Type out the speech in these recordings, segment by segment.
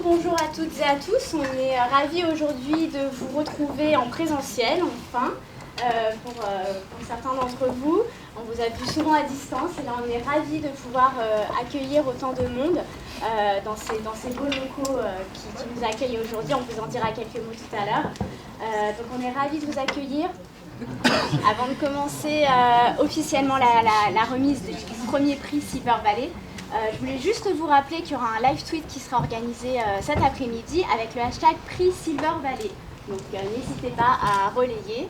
Bonjour à toutes et à tous. On est ravis aujourd'hui de vous retrouver en présentiel, enfin, pour certains d'entre vous. On vous a vu souvent à distance et là on est ravis de pouvoir accueillir autant de monde dans ces beaux locaux qui nous accueillent aujourd'hui. On vous en dira quelques mots tout à l'heure. Donc on est ravis de vous accueillir. Avant de commencer officiellement la remise du premier prix Silver Valley, je voulais juste vous rappeler qu'il y aura un live tweet qui sera organisé cet après-midi avec le hashtag prix Silver Valley. Donc n'hésitez pas à relayer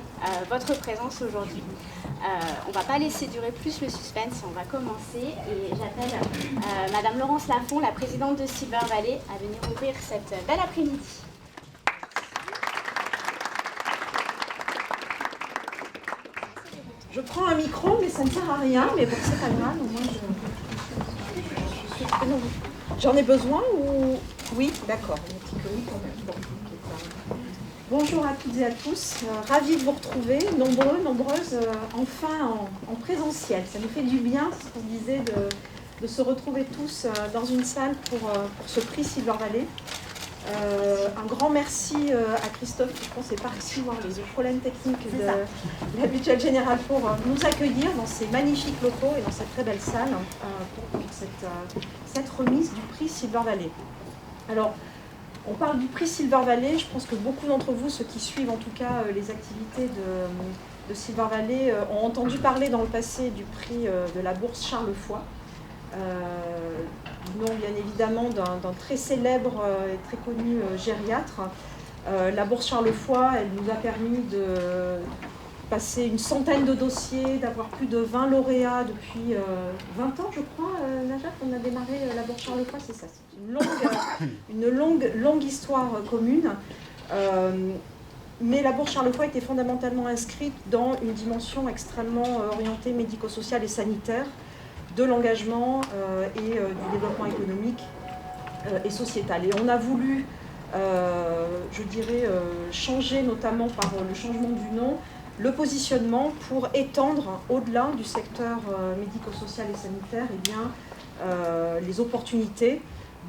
votre présence aujourd'hui. On ne va pas laisser durer plus le suspense, on va commencer et j'appelle Madame Laurence Lafont, la présidente de Silver Valley, à venir ouvrir cette belle après-midi. Je prends un micro, mais ça ne sert à rien, mais bon, c'est pas grave, moi j'en ai besoin ou... Oui, d'accord, oui quand même. Bon. Bonjour à toutes et à tous, ravie de vous retrouver, nombreuses, enfin en présentiel. Ça nous fait du bien, ce qu'on disait, de se retrouver tous dans une salle pour ce prix Silver Valley. Un grand merci à Christophe, qui je pense est parti voir les problèmes techniques de la Mutuelle Générale pour nous accueillir dans ces magnifiques locaux et dans cette très belle salle pour cette remise du prix Silver Valley. Alors, on parle du prix Silver Valley, je pense que beaucoup d'entre vous, ceux qui suivent en tout cas les activités de Silver Valley, ont entendu parler dans le passé du prix de la bourse Charles Foix. Nom bien évidemment d'un très célèbre et très connu gériatre. La bourse Charles Foix, elle nous a permis de passer une centaine de dossiers, d'avoir plus de 20 lauréats depuis 20 ans, je crois, Najat, on a démarré la bourse Charles Foix, c'est ça, c'est une longue histoire commune. Mais la bourse Charles Foix était fondamentalement inscrite dans une dimension extrêmement orientée médico-sociale et sanitaire, de l'engagement et du développement économique et sociétal. Et on a voulu, je dirais, changer notamment par le changement du nom, le positionnement pour étendre au-delà du secteur médico-social et sanitaire les opportunités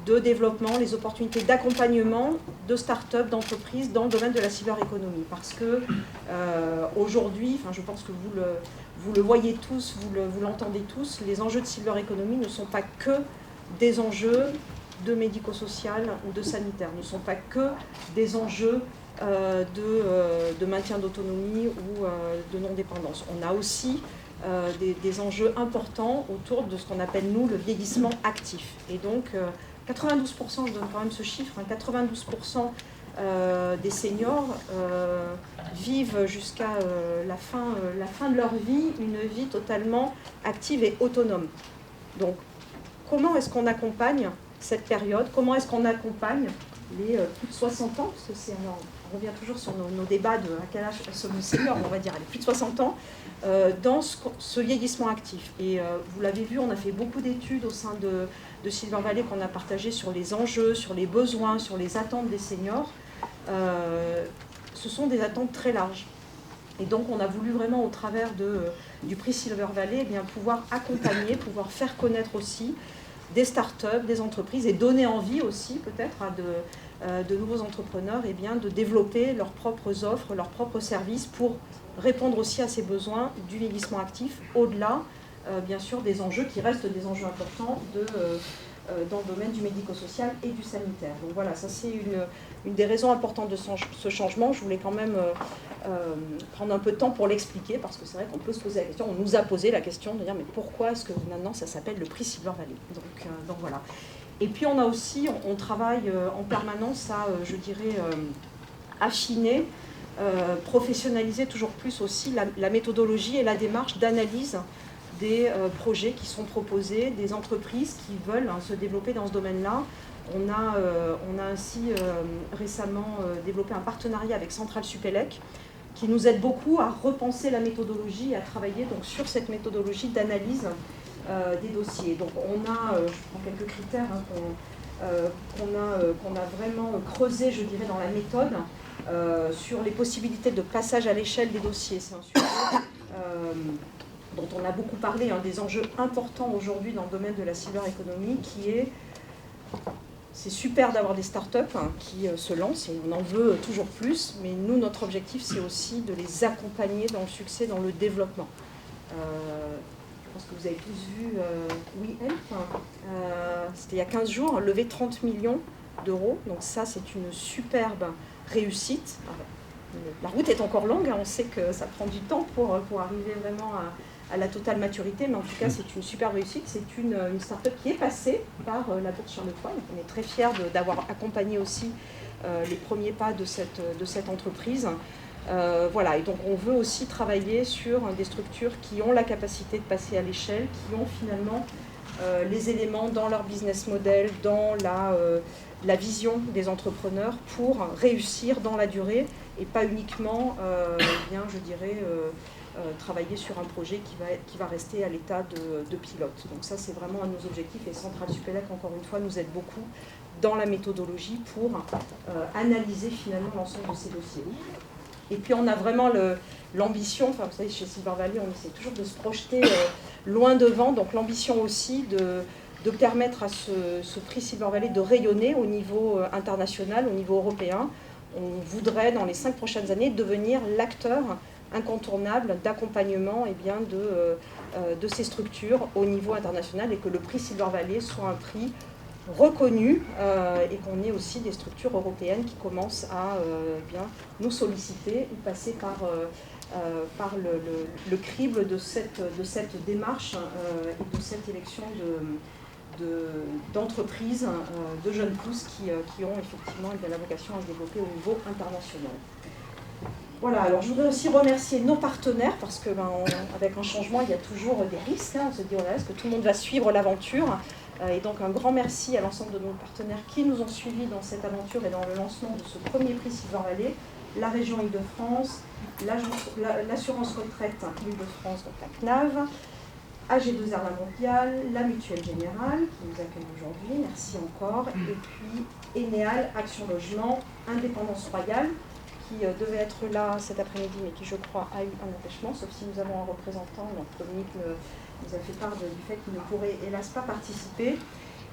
de développement, les opportunités d'accompagnement de start-up, d'entreprises dans le domaine de la cyber-économie. Parce que aujourd'hui, je pense que vous le voyez tous, vous l'entendez tous, les enjeux de cyber-économie ne sont pas que des enjeux de médico-social ou de sanitaire, ne sont pas que des enjeux de maintien d'autonomie ou de non-dépendance. On a aussi des enjeux importants autour de ce qu'on appelle, nous, le vieillissement actif. Et donc, 92%, je donne quand même ce chiffre, 92% des seniors vivent jusqu'à la fin de leur vie une vie totalement active et autonome. Donc, comment est-ce qu'on accompagne cette période? Comment est-ce qu'on accompagne les plus de 60 ans? Parce que on revient toujours sur nos débats de à quel âge sommes nos seniors, on va dire, les plus de 60 ans, dans ce vieillissement actif. Et vous l'avez vu, on a fait beaucoup d'études au sein de Silver Valley qu'on a partagé sur les enjeux, sur les besoins, sur les attentes des seniors. Ce sont des attentes très larges. Et donc on a voulu vraiment, au travers du prix Silver Valley, pouvoir accompagner, pouvoir faire connaître aussi des start-up, des entreprises et donner envie aussi peut-être à de nouveaux entrepreneurs de développer leurs propres offres, leurs propres services pour répondre aussi à ces besoins du vieillissement actif, au-delà bien sûr des enjeux qui restent des enjeux importants dans le domaine du médico-social et du sanitaire. Donc voilà, ça c'est une des raisons importantes de ce changement. Je voulais quand même prendre un peu de temps pour l'expliquer, parce que c'est vrai qu'on peut se poser la question, on nous a posé la question de dire mais pourquoi est-ce que maintenant ça s'appelle le prix Silver Valley? Donc voilà. Et puis on a aussi, on travaille en permanence à, je dirais, affiner, professionnaliser toujours plus aussi la méthodologie et la démarche d'analyse des projets qui sont proposés, des entreprises qui veulent se développer dans ce domaine-là. On a ainsi récemment développé un partenariat avec Centrale Supélec qui nous aide beaucoup à repenser la méthodologie et à travailler donc, sur cette méthodologie d'analyse des dossiers. Donc on a, je prends quelques critères qu'on a vraiment creusé, je dirais, dans la méthode sur les possibilités de passage à l'échelle des dossiers. C'est un sujet dont on a beaucoup parlé, des enjeux importants aujourd'hui dans le domaine de la cyber-économie, qui est c'est super d'avoir des startups qui se lancent et on en veut toujours plus, mais nous, notre objectif, c'est aussi de les accompagner dans le succès, dans le développement. Je pense que vous avez tous vu c'était il y a 15 jours, levé 30 millions d'euros. Donc ça, c'est une superbe réussite. La route est encore longue, on sait que ça prend du temps pour arriver vraiment à la totale maturité, mais en tout cas, c'est une superbe réussite. C'est une start-up qui est passée par la Bourse Charles-de-Gaulle. On est très fiers d'avoir accompagné aussi les premiers pas de cette entreprise. Voilà, et donc on veut aussi travailler sur des structures qui ont la capacité de passer à l'échelle, qui ont finalement les éléments dans leur business model, dans la vision des entrepreneurs pour réussir dans la durée et pas uniquement, je dirais, travailler sur un projet qui va rester à l'état de pilote. Donc ça, c'est vraiment un de nos objectifs et Centrale Supélec, encore une fois, nous aide beaucoup dans la méthodologie pour analyser finalement l'ensemble de ces dossiers. Et puis on a vraiment l'ambition, enfin vous savez, chez Silver Valley, on essaie toujours de se projeter loin devant, donc l'ambition aussi de permettre à ce prix Silver Valley de rayonner au niveau international, au niveau européen. On voudrait, dans les 5 prochaines années, devenir l'acteur incontournable d'accompagnement de ces structures au niveau international et que le prix Silver Valley soit un prix reconnu et qu'on ait aussi des structures européennes qui commencent à nous solliciter ou passer par le crible de cette démarche et de cette élection d'entreprises, de jeunes pousses qui ont effectivement la vocation à se développer au niveau international. Voilà, alors je voudrais aussi remercier nos partenaires parce que avec un changement, il y a toujours des risques. On se dit, est-ce que tout le monde va suivre l'aventure ? Et donc un grand merci à l'ensemble de nos partenaires qui nous ont suivis dans cette aventure et dans le lancement de ce premier prix Silver Valley, la région Île-de-France, l'assurance retraite Île-de-France, donc la CNAV, AG2R La Mondiale, la Mutuelle Générale qui nous accueille aujourd'hui, merci encore, et puis Eneal, Action Logement, Indépendance Royale, qui devait être là cet après-midi, mais qui, je crois, a eu un empêchement, sauf si nous avons un représentant. Donc, Dominique nous a fait part du fait qu'il ne pourrait, hélas, pas participer.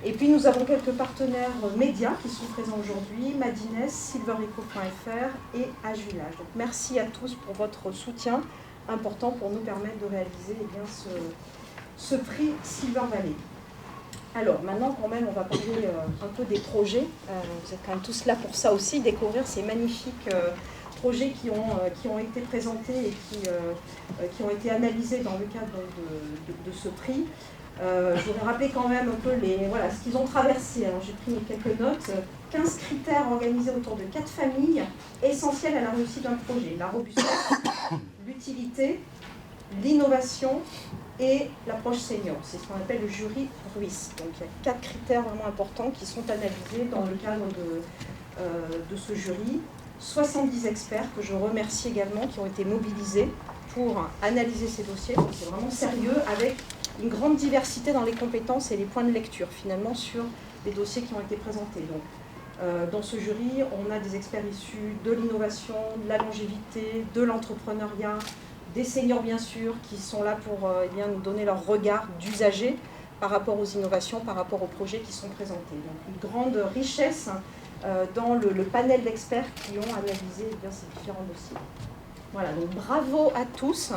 Et puis, nous avons quelques partenaires médias qui sont présents aujourd'hui, Madines, silvereco.fr et Agilage. Donc, merci à tous pour votre soutien, important pour nous permettre de réaliser ce prix Silver Valley. Alors, maintenant, quand même, on va parler un peu des projets. Vous êtes quand même tous là pour ça aussi, découvrir ces magnifiques projets qui ont été présentés et qui ont été analysés dans le cadre de ce prix. Je voudrais rappeler quand même un peu ce qu'ils ont traversé. Alors, j'ai pris quelques notes. 15 critères organisés autour de 4 familles essentielles à la réussite d'un projet. La robustesse, l'utilité, l'innovation et l'approche senior. C'est ce qu'on appelle le jury RUIS. Donc il y a 4 critères vraiment importants qui sont analysés dans le cadre de ce jury. 70 experts que je remercie également qui ont été mobilisés pour analyser ces dossiers. Donc c'est vraiment sérieux avec une grande diversité dans les compétences et les points de lecture finalement sur les dossiers qui ont été présentés. Donc, dans ce jury, on a des experts issus de l'innovation, de la longévité, de l'entrepreneuriat, des seniors bien sûr, qui sont là pour nous donner leur regard d'usager par rapport aux innovations, par rapport aux projets qui sont présentés. Donc une grande richesse dans le panel d'experts qui ont analysé ces différents dossiers. Voilà, donc bravo à tous.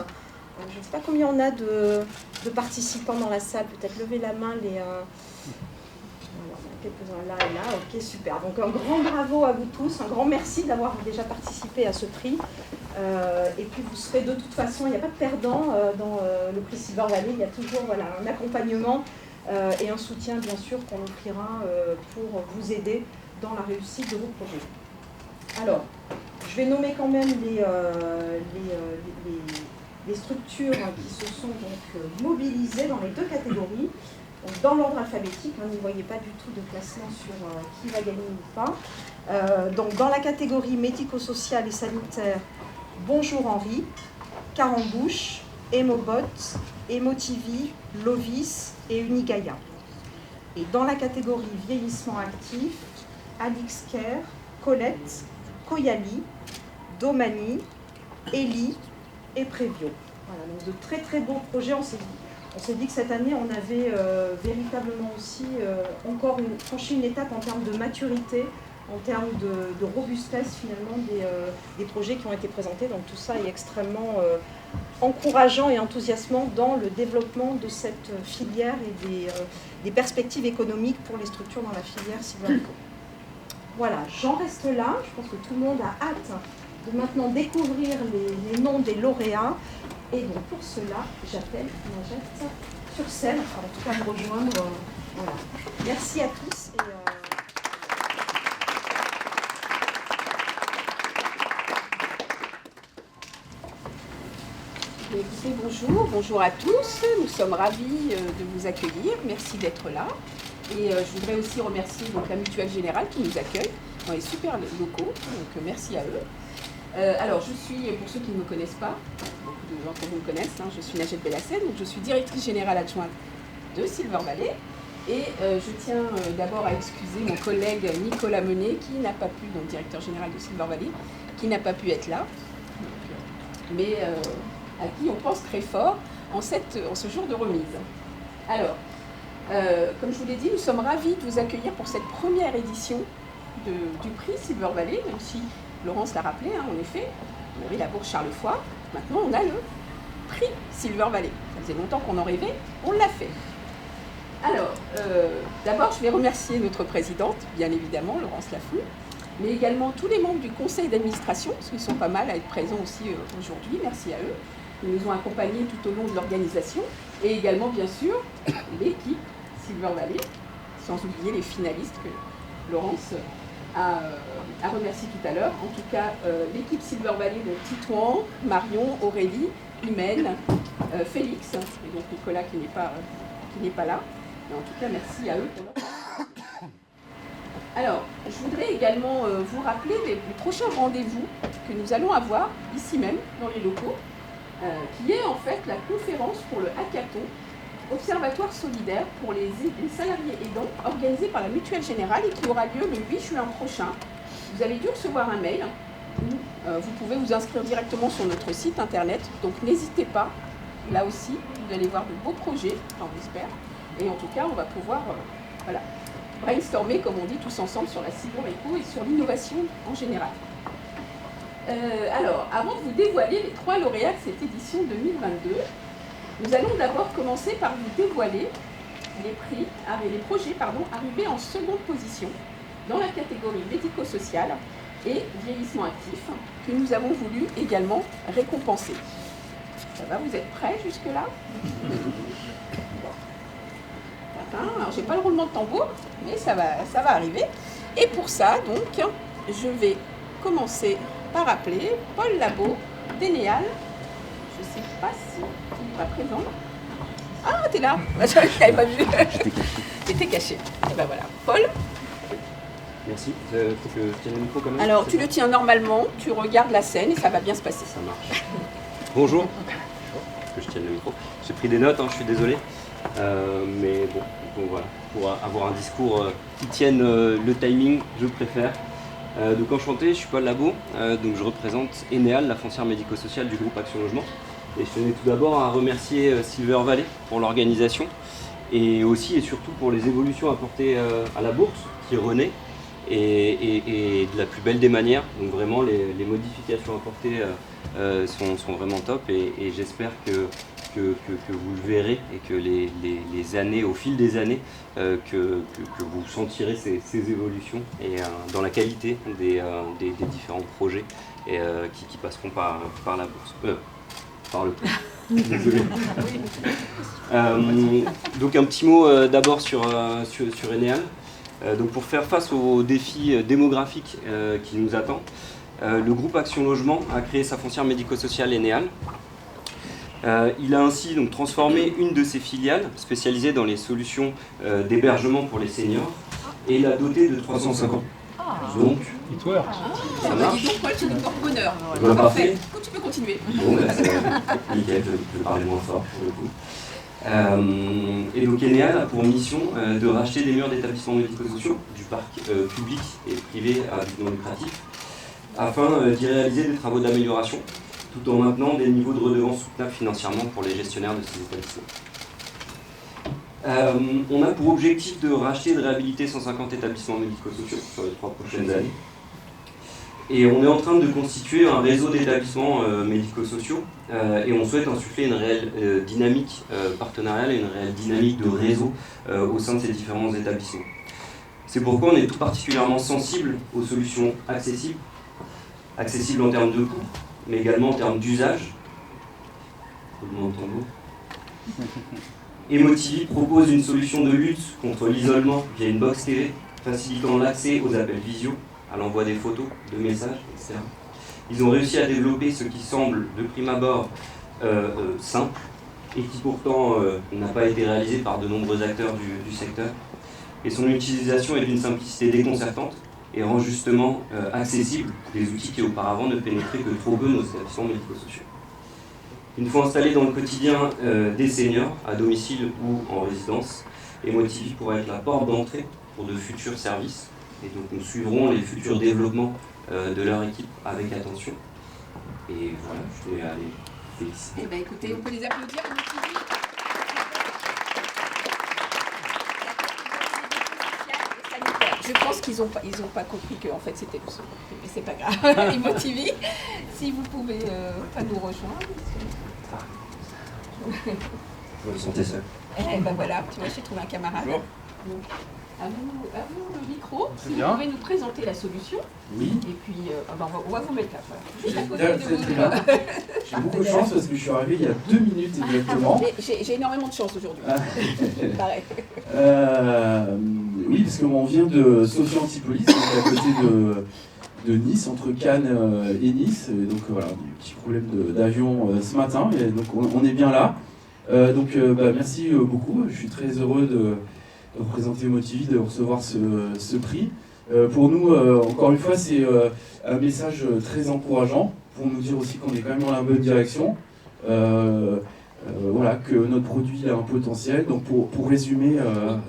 Je ne sais pas combien on a de participants dans la salle, peut-être lever la main quelques-uns là et là, ok, super. Donc un grand bravo à vous tous, un grand merci d'avoir déjà participé à ce prix. Et puis vous serez de toute façon, il n'y a pas de perdant dans le prix Silver Valley, il y a toujours un accompagnement et un soutien bien sûr qu'on offrira pour vous aider dans la réussite de vos projets. Alors, je vais nommer quand même les structures qui se sont donc mobilisées dans les 2 catégories. Donc, dans l'ordre alphabétique, vous ne voyez pas du tout de classement sur qui va gagner ou pas. Donc dans la catégorie médico-sociale et sanitaire, Bonjour Henri, Carambouche, Emobot, Emotivi, Lovis et Unigaia. Et dans la catégorie vieillissement actif, Alixcare, Colette, Koyali, Domani, Eli et Prévio. Voilà, donc de très très beaux projets. On s'est dit que cette année, on avait véritablement aussi encore franchi une étape en termes de maturité, en termes de robustesse finalement des projets qui ont été présentés. Donc tout ça est extrêmement encourageant et enthousiasmant dans le développement de cette filière et des perspectives économiques pour les structures dans la filière Silverco. Voilà, j'en reste là. Je pense que tout le monde a hâte de maintenant découvrir les noms des lauréats. Et donc pour cela, j'appelle Najat sur scène, enfin en tout cas me rejoindre. Voilà. Merci à tous. Écoutez, bonjour à tous. Nous sommes ravis de vous accueillir. Merci d'être là. Et je voudrais aussi remercier donc, la Mutuelle Générale qui nous accueille dans les super locaux. Donc merci à eux. Alors je suis, pour ceux qui ne me connaissent pas, beaucoup d'entre vous me connaissent, je suis Najat Bellassène, donc je suis directrice générale adjointe de Silver Valley. Et je tiens d'abord à excuser mon collègue Nicolas Menet, qui n'a pas pu, donc directeur général de Silver Valley, qui n'a pas pu être là, mais à qui on pense très fort en ce jour de remise. Alors, comme je vous l'ai dit, nous sommes ravis de vous accueillir pour cette première édition du prix Silver Valley, même si Laurence l'a rappelé, en effet, on avait la bourse Charles Foix, maintenant on a le prix Silver Valley. Ça faisait longtemps qu'on en rêvait, on l'a fait. Alors, d'abord, je vais remercier notre présidente, bien évidemment, Laurence Lafou, mais également tous les membres du conseil d'administration, parce qu'ils sont pas mal à être présents aussi aujourd'hui, merci à eux. Ils nous ont accompagnés tout au long de l'organisation, et également, bien sûr, l'équipe Silver Valley, sans oublier les finalistes que Laurence a remercié tout à l'heure. En tout cas, l'équipe Silver Valley de Titouan, Marion, Aurélie, Imen, Félix, et donc Nicolas qui n'est pas là. Mais en tout cas, merci à eux pour leur participation. Alors, je voudrais également vous rappeler les prochains rendez-vous que nous allons avoir ici même, dans les locaux, qui est en fait la conférence pour le hackathon Observatoire solidaire pour les salariés aidants, organisé par la Mutuelle Générale et qui aura lieu le 8 juin prochain. Vous avez dû recevoir un mail où vous pouvez vous inscrire directement sur notre site internet, donc n'hésitez pas, là aussi, vous allez voir de beaux projets, on l'espère, et en tout cas, on va pouvoir brainstormer, comme on dit, tous ensemble sur la cyber-éco et sur l'innovation en général. Alors, avant de vous dévoiler les 3 lauréats de cette édition 2022, nous allons d'abord commencer par vous dévoiler les projets arrivés en seconde position dans la catégorie médico-sociale et vieillissement actif, que nous avons voulu également récompenser. Ça va, vous êtes prêts jusque-là? Alors, j'ai pas le roulement de tambour, mais ça va arriver. Et pour ça, donc, je vais commencer par appeler Paul Labo d'Eneal. Je ne sais pas si il n'est pas présent. Ah, t'es là. Je n'avais pas vu. J'étais caché. T'étais caché. Et ben voilà. Paul. Merci. Il faut que je tienne le micro quand même. Alors, tu le tiens normalement, tu regardes la scène et ça va bien se passer. Ça marche. Bonjour. Que je tienne le micro. J'ai pris des notes, je suis désolé. Mais bon, voilà. Pour avoir un discours qui tienne le timing, je préfère. Donc enchanté, je suis Paul Labo, donc je représente Eneal, la foncière médico-sociale du groupe Action Logement. Et je tenais tout d'abord à remercier Silver Valley pour l'organisation et aussi et surtout pour les évolutions apportées à la bourse qui renaît et de la plus belle des manières. Donc vraiment les modifications apportées sont vraiment top et j'espère que vous le verrez et que les années, au fil des années, que vous sentirez ces évolutions et dans la qualité des différents projets et, qui passeront par la bourse. Par le prix. Désolé. Donc un petit mot d'abord sur Eneal. Donc pour faire face aux défis démographiques qui nous attendent, le groupe Action Logement a créé sa foncière médico-sociale Eneal. Il a ainsi donc transformé une de ses filiales spécialisée dans les solutions d'hébergement pour les seniors et l'a dotée de 350. Donc, ça marche. Dis donc, Paul, tu nous portes bonheur. Voilà, parfait. Tu peux continuer. Bon, c'est nickel, je vais parler moins fort pour le coup. Et donc Eneal a pour mission de racheter les murs d'établissements médico-sociaux du parc public et privé à but non lucratif afin d'y réaliser des travaux d'amélioration tout en maintenant des niveaux de redevance soutenables financièrement pour les gestionnaires de ces établissements. On a pour objectif de racheter et de réhabiliter 150 établissements médico-sociaux sur les 3 prochaines années. Et on est en train de constituer un réseau d'établissements médico-sociaux et on souhaite insuffler une réelle dynamique partenariale et une réelle dynamique de réseau au sein de ces différents établissements. C'est pourquoi on est tout particulièrement sensible aux solutions accessibles en termes de coût, mais également en termes d'usage. Emotivy propose une solution de lutte contre l'isolement via une box TV, facilitant l'accès aux appels visio, à l'envoi des photos, de messages, etc. Ils ont réussi à développer ce qui semble de prime abord simple et qui pourtant n'a pas été réalisé par de nombreux acteurs du secteur. Et son utilisation est d'une simplicité déconcertante et rend justement accessible des outils qui auparavant ne pénétraient que trop peu nos établissements médico-sociaux. Une fois installés dans le quotidien des seniors, à domicile ou en résidence, Emotivy pourrait être la porte d'entrée pour de futurs services. Et donc nous suivrons les futurs développements de leur équipe avec attention. Et voilà, je vais aller féliciter. Eh bien écoutez, on peut les applaudir, Emotivy. Je pense qu'ils n'ont pas compris que en fait c'était le second, mais c'est pas grave. Emotivy, si vous pouvez pas nous rejoindre. Vous vous sentez seul. Eh ben voilà, tu vois, j'ai trouvé un camarade. Bonjour. À vous le micro, si bien. vous pouvez nous présenter la solution. Oui, Et puis on va vous mettre là, voilà. Juste à côté très, de très vous. bien. J'ai beaucoup de chance parce que je suis arrivé il y a 2 minutes exactement. Mais j'ai énormément de chance aujourd'hui. Pareil. Oui, parce qu'on vient de Sophia Antipolis, donc à côté de Nice, entre Cannes et Nice. Et donc voilà, des petits problèmes d'avion ce matin, et donc on est bien là. Merci beaucoup, je suis très heureux de représenter Emotivy, de recevoir ce prix. Pour nous, encore une fois, c'est un message très encourageant pour nous dire aussi qu'on est quand même dans la bonne direction. Voilà, que notre produit a un potentiel. Donc pour résumer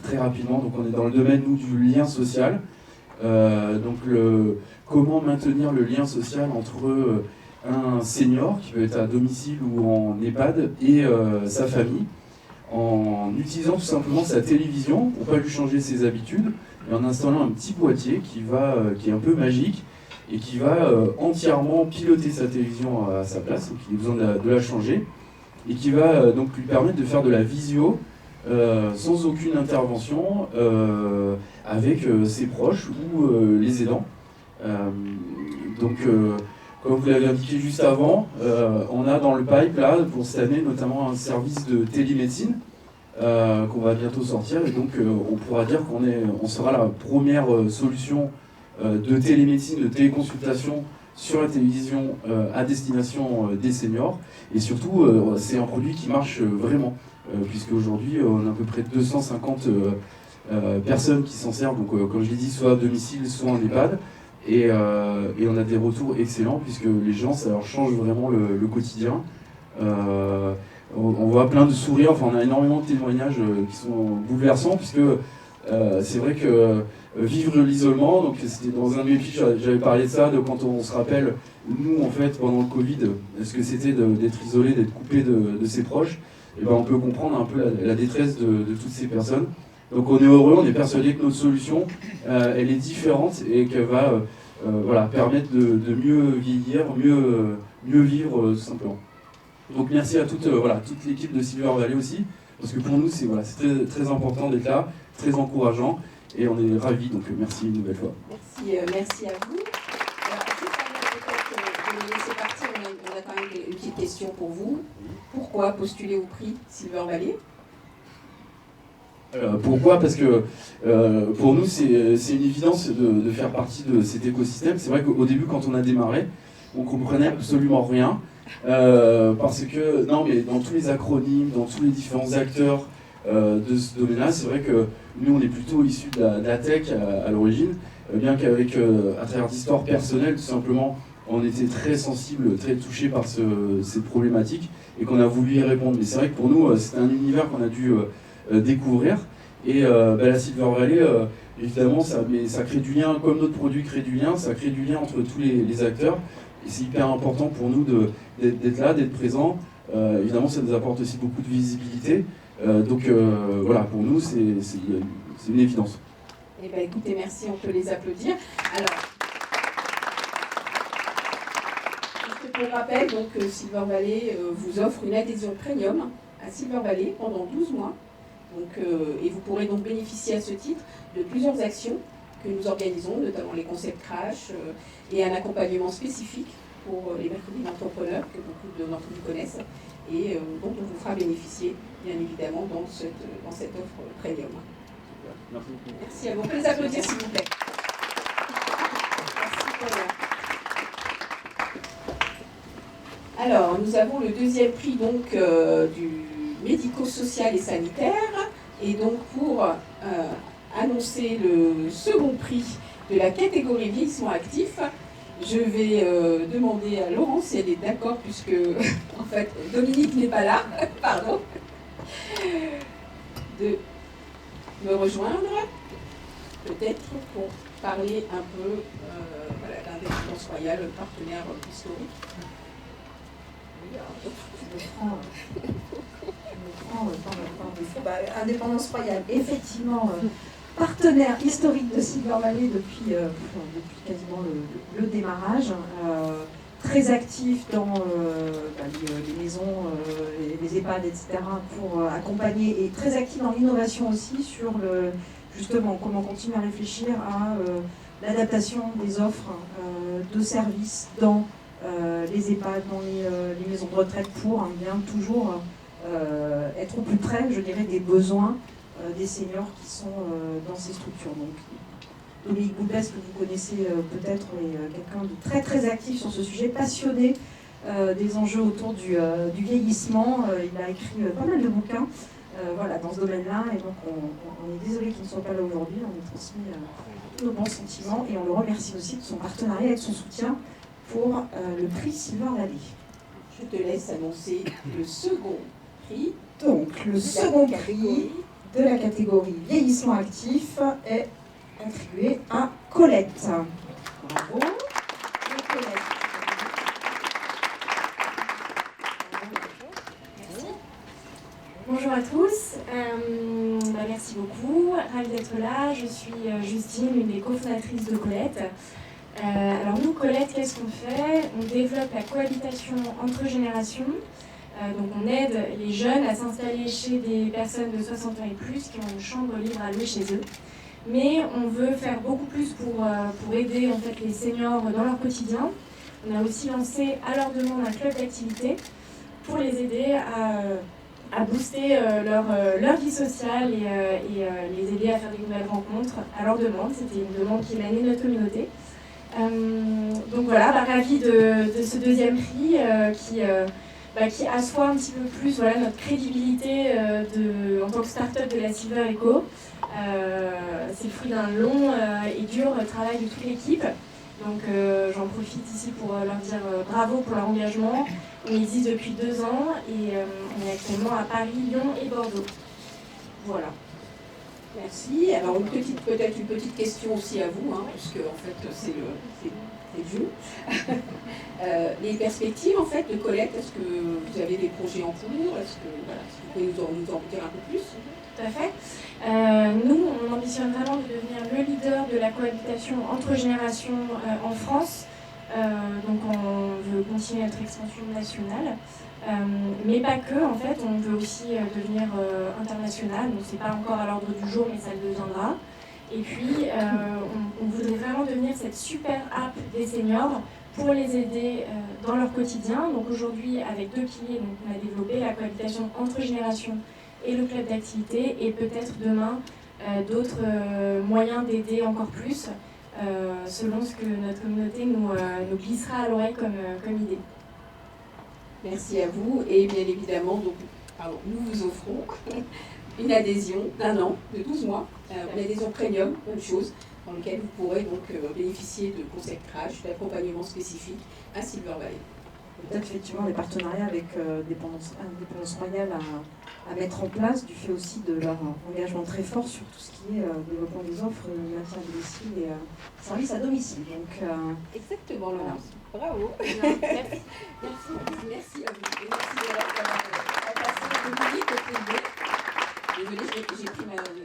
très rapidement, donc on est dans le domaine nous, du lien social. Comment maintenir le lien social entre un senior qui peut être à domicile ou en EHPAD et sa famille, en utilisant tout simplement sa télévision pour pas lui changer ses habitudes et en installant un petit boîtier qui est un peu magique et qui va entièrement piloter sa télévision à sa place, donc il a besoin de la changer, et qui va donc lui permettre de faire de la visio sans aucune intervention avec ses proches ou les aidants. Comme vous l'avez indiqué juste avant, on a dans le pipe là pour cette année notamment un service de télémédecine qu'on va bientôt sortir, et donc on pourra dire qu'on sera la première solution de télémédecine, de téléconsultation sur la télévision à destination des seniors. Et surtout, c'est un produit qui marche vraiment, puisque aujourd'hui on a à peu près 250 personnes qui s'en servent, donc comme je l'ai dit, soit à domicile, soit en EHPAD. Et on a des retours excellents, puisque les gens, ça leur change vraiment le quotidien. On voit plein de sourires, enfin on a énormément de témoignages qui sont bouleversants, puisque c'est vrai que vivre l'isolement, donc c'était dans un de mes pitchs, j'avais parlé de ça, de quand on se rappelle, nous en fait pendant le Covid, ce que c'était d'être isolé, d'être coupé de ses proches, et ben on peut comprendre un peu la détresse de toutes ces personnes. Donc on est heureux, on est persuadé que notre solution, elle est différente et qu'elle va permettre de mieux vieillir, mieux vivre tout simplement. Donc merci à toute l'équipe de Silver Valley aussi, parce que pour nous c'est très, très important d'être là, très encourageant, et on est ravis, donc merci une nouvelle fois. Merci à vous. Alors, juste avant de me laisser partir, on a quand même une petite question pour vous. Pourquoi postuler au prix Silver Valley ? Pourquoi ? Parce que pour nous, c'est une évidence de faire partie de cet écosystème. C'est vrai qu'au début, quand on a démarré, on ne comprenait absolument rien. Parce que, non, mais dans tous les acronymes, dans tous les différents acteurs de ce domaine-là, c'est vrai que nous, on est plutôt issus de la tech à l'origine, bien qu'avec, à travers d'histoires personnelles, tout simplement, on était très sensibles, très touchés par cette problématique et qu'on a voulu y répondre. Mais c'est vrai que pour nous, c'était un univers qu'on a dû découvrir, et la Silver Valley, évidemment ça crée du lien, comme notre produit crée du lien, ça crée du lien entre tous les acteurs, et c'est hyper important pour nous d'être là, d'être présent. Évidemment ça nous apporte aussi beaucoup de visibilité, Donc voilà, pour nous, c'est une évidence. Eh bien, écoutez, merci, on peut les applaudir. Alors, juste pour rappel, donc, Silver Valley vous offre une adhésion premium à Silver Valley pendant 12 mois. Donc, et vous pourrez donc bénéficier à ce titre de plusieurs actions que nous organisons, notamment les concepts crash et un accompagnement spécifique pour les mercredis d'entrepreneurs que beaucoup d'entre vous connaissent et dont on vous fera bénéficier, bien évidemment, dans cette offre premium. Merci beaucoup. Merci à vous. On peut les applaudir, s'il vous plaît. Merci, Paula. Alors, nous avons le deuxième prix donc, du médico-social et sanitaire. Et donc, pour annoncer le second prix de la catégorie vieillissement actif, je vais demander à Laurence si elle est d'accord, puisque en fait Dominique n'est pas là, pardon, de me rejoindre, peut-être pour parler un peu voilà, d'Indépendance Royale, partenaire historique. Je me prends par défaut. Indépendance Royale, effectivement, partenaire historique de Silver Valley depuis quasiment le démarrage. Très actif dans les maisons, les EHPAD, etc. pour accompagner, et très actif dans l'innovation aussi sur justement comment continuer à réfléchir à l'adaptation des offres de services dans les EHPAD, dans les maisons de retraite pour bien toujours être au plus près, je dirais, des besoins des seniors qui sont dans ces structures. Donc, Dominique Boulbès, que vous connaissez peut-être, est quelqu'un de très très actif sur ce sujet, passionné des enjeux autour du vieillissement. Il a écrit pas mal de bouquins voilà, dans ce domaine-là, et donc on est désolé qu'il ne soit pas là aujourd'hui. On lui transmet tous nos bons sentiments et on le remercie aussi de son partenariat et de son soutien pour le prix Silver Valley. Je te laisse annoncer le second prix. Donc, le second prix de la catégorie vieillissement actif est attribué à Colette. Bravo. Et Colette. Merci. Bonjour à tous. Merci beaucoup. Ravie d'être là. Je suis Justine, une des cofondatrices de Colette. Alors nous, Colette, qu'est-ce qu'on fait? On développe la cohabitation entre générations. Donc on aide les jeunes à s'installer chez des personnes de 60 ans et plus qui ont une chambre libre à louer chez eux. Mais on veut faire beaucoup plus pour aider en fait, les seniors dans leur quotidien. On a aussi lancé à leur demande un club d'activité pour les aider à booster leur vie sociale et les aider à faire des nouvelles rencontres à leur demande. C'était une demande qui émanait de notre communauté. Donc voilà, ravie de ce deuxième prix qui assoit un petit peu plus voilà, notre crédibilité en tant que start-up de la Silver Eco. C'est le fruit d'un long et dur travail de toute l'équipe. Donc j'en profite ici pour leur dire bravo pour leur engagement. On existe depuis 2 ans et on est actuellement à Paris, Lyon et Bordeaux. Voilà. Merci. Alors peut-être une petite question aussi à vous, puisque en fait c'est vous. Les perspectives en fait de Colette, est-ce que vous avez des projets en cours? Est-ce que vous pouvez nous en dire un peu plus? Tout à fait. Nous, on ambitionne vraiment de devenir le leader de la cohabitation entre générations en France. Donc on veut continuer notre expansion nationale. Mais pas que, en fait, on veut aussi devenir international. Donc c'est pas encore à l'ordre du jour, mais ça le deviendra. Et puis, on voudrait vraiment devenir cette super app des seniors pour les aider dans leur quotidien. Donc aujourd'hui, avec 2 piliers, donc on a développé la cohabitation entre générations et le club d'activité, et peut-être demain d'autres moyens d'aider encore plus, selon ce que notre communauté nous glissera à l'oreille comme idée. Merci à vous, et bien évidemment, donc, nous vous offrons une adhésion d'1 an, de 12 mois, une adhésion premium, même chose, dans lequel vous pourrez donc bénéficier de concept crash, d'accompagnement spécifique à Silver Valley. Peut-être effectivement des partenariats avec Indépendance Royale à mettre en place, du fait aussi de leur engagement très fort sur tout ce qui est développement des offres, maintien à domicile et services à domicile. Donc, exactement, Laurence. Bravo. Merci. Merci à vous. Et merci de l'avoir passé au public au privé. Désolée, j'ai pris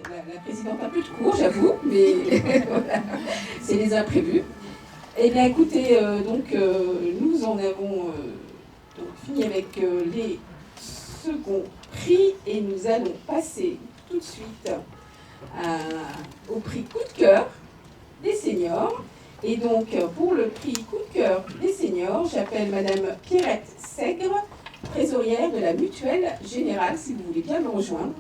la présidente un peu de court, j'avoue, mais voilà, c'est les imprévus. Eh bien, écoutez, nous en avons fini avec les seconds prix et nous allons passer tout de suite au prix coup de cœur des seniors. Et donc, pour le prix coup de cœur des seniors, j'appelle Madame Pierrette Segre, trésorière de la Mutuelle Générale, si vous voulez bien me rejoindre.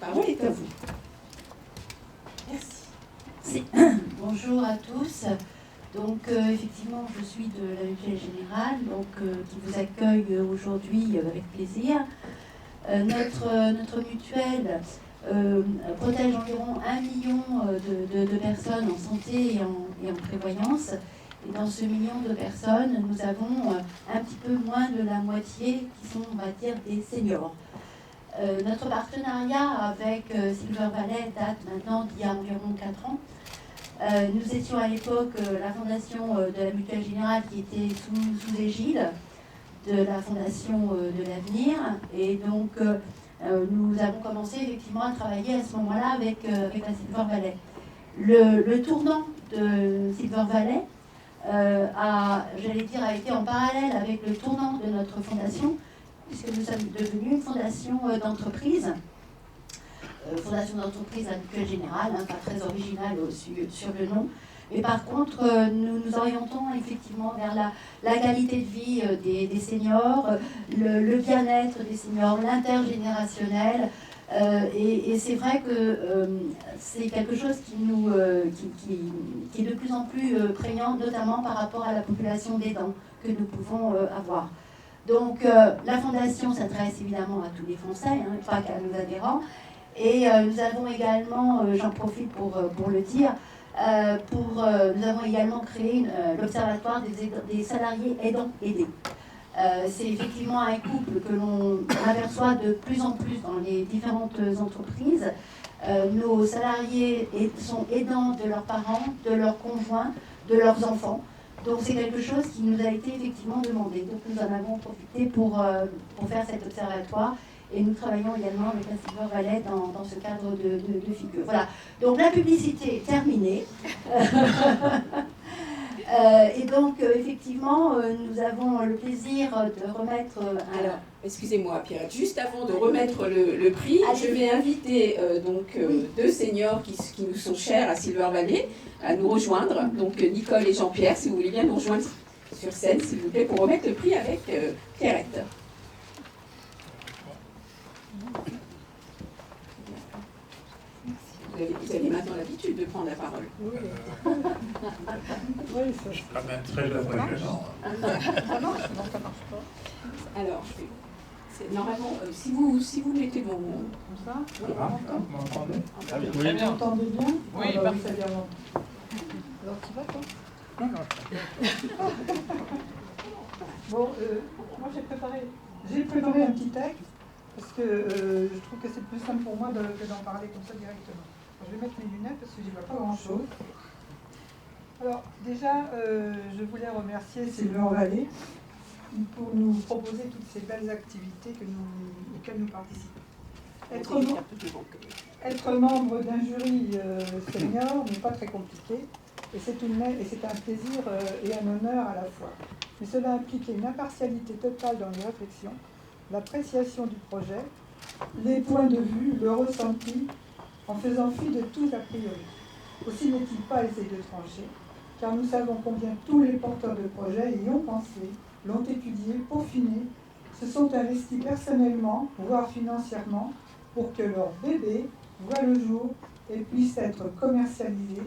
La parole est à vous. Merci. Bonjour à tous. Donc, effectivement, je suis de la Mutuelle Générale, qui vous accueille aujourd'hui avec plaisir. Notre mutuelle protège environ 1 million de personnes en santé et en prévoyance. Et dans ce million de personnes, nous avons un petit peu moins de la moitié qui sont, on va dire, des seniors. Notre partenariat avec Silver Valley date maintenant d'il y a environ 4 ans. Nous étions à l'époque la fondation de la Mutuelle Générale qui était sous égide de la Fondation de l'Avenir. Et donc, nous avons commencé effectivement à travailler à ce moment-là avec la Silver Valley. Le tournant de Silver Valley a été en parallèle avec le tournant de notre fondation, puisque nous sommes devenus une fondation d'entreprise. Fondation d'entreprise à Mutuelle Générale, pas très originale sur le nom. Mais par contre, nous nous orientons effectivement vers la qualité de vie des seniors, le bien-être des seniors, l'intergénérationnel. Et c'est vrai que c'est quelque chose qui est de plus en plus prégnant, notamment par rapport à la population d'aidants que nous pouvons avoir. Donc la Fondation s'adresse évidemment à tous les Français, pas qu'à nos adhérents. Et nous avons également, j'en profite pour le dire, nous avons également créé l'Observatoire des salariés aidants aidés. C'est effectivement un couple que l'on aperçoit de plus en plus dans les différentes entreprises. Nos salariés sont aidants de leurs parents, de leurs conjoints, de leurs enfants. Donc c'est quelque chose qui nous a été effectivement demandé. Donc nous en avons profité pour faire cet observatoire. Et nous travaillons également avec la Silver Valley dans ce cadre de figure. Voilà, donc la publicité est terminée. Et donc, effectivement, nous avons le plaisir de remettre... Alors, excusez-moi Pierre, juste avant de remettre le prix, je vais inviter deux seniors qui nous sont chers à Silver Valley à nous rejoindre. Donc Nicole et Jean-Pierre, si vous voulez bien nous rejoindre sur scène, s'il vous plaît, pour remettre le prix avec Pierrette. Vous avez maintenant l'habitude de prendre la parole. Oui, c'est quand même très impressionnant. Ça marche, non, ça marche pas. Alors, normalement, si vous mettez vos... Comme ça, Vous m'entendez? vous m'entendez bien? Oui, alors, parfait. ça vient. Alors, tu vas, toi? Bon, moi j'ai préparé un petit texte, parce que je trouve que c'est plus simple pour moi que d'en parler comme ça directement. Je vais mettre mes lunettes parce que j'y vois pas grand-chose. Alors déjà, je voulais remercier Silver Valley pour nous proposer toutes ces belles activités auxquelles nous participons. Être membre d'un jury senior n'est pas très compliqué, et c'est un plaisir et un honneur à la fois. Mais cela implique une impartialité totale dans les réflexions, l'appréciation du projet, les points de vue, le ressenti, en faisant fi de tout a priori. Aussi n'est-il pas aisé de trancher, car nous savons combien tous les porteurs de projets y ont pensé, l'ont étudié, peaufiné, se sont investis personnellement, voire financièrement, pour que leur bébé voie le jour et puisse être commercialisé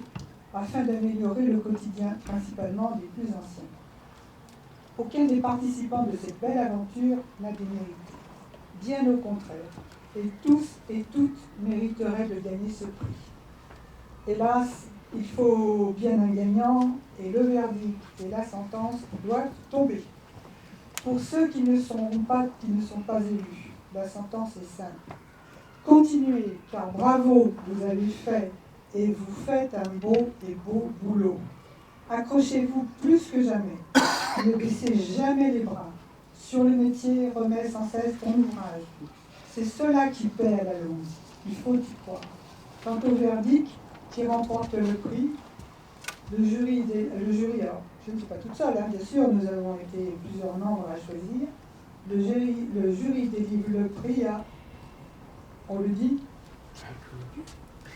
afin d'améliorer le quotidien, principalement des plus anciens. Aucun des participants de cette belle aventure n'a démérité. Bien au contraire. Et tous et toutes mériteraient de gagner ce prix. Hélas, il faut bien un gagnant et le verdict et la sentence doivent tomber. Pour ceux qui ne sont pas élus, la sentence est simple. Continuez, car bravo, vous avez fait et vous faites un beau et beau boulot. Accrochez-vous plus que jamais. Ne baissez jamais les bras. Sur le métier, remets sans cesse ton ouvrage. C'est cela qui paie à la longue. Il faut y croire. Quant au verdict qui remporte le prix, le jury, alors, je ne suis pas toute seule, hein, bien sûr, nous avons été plusieurs membres à choisir. Le jury délivre le prix à... On le dit?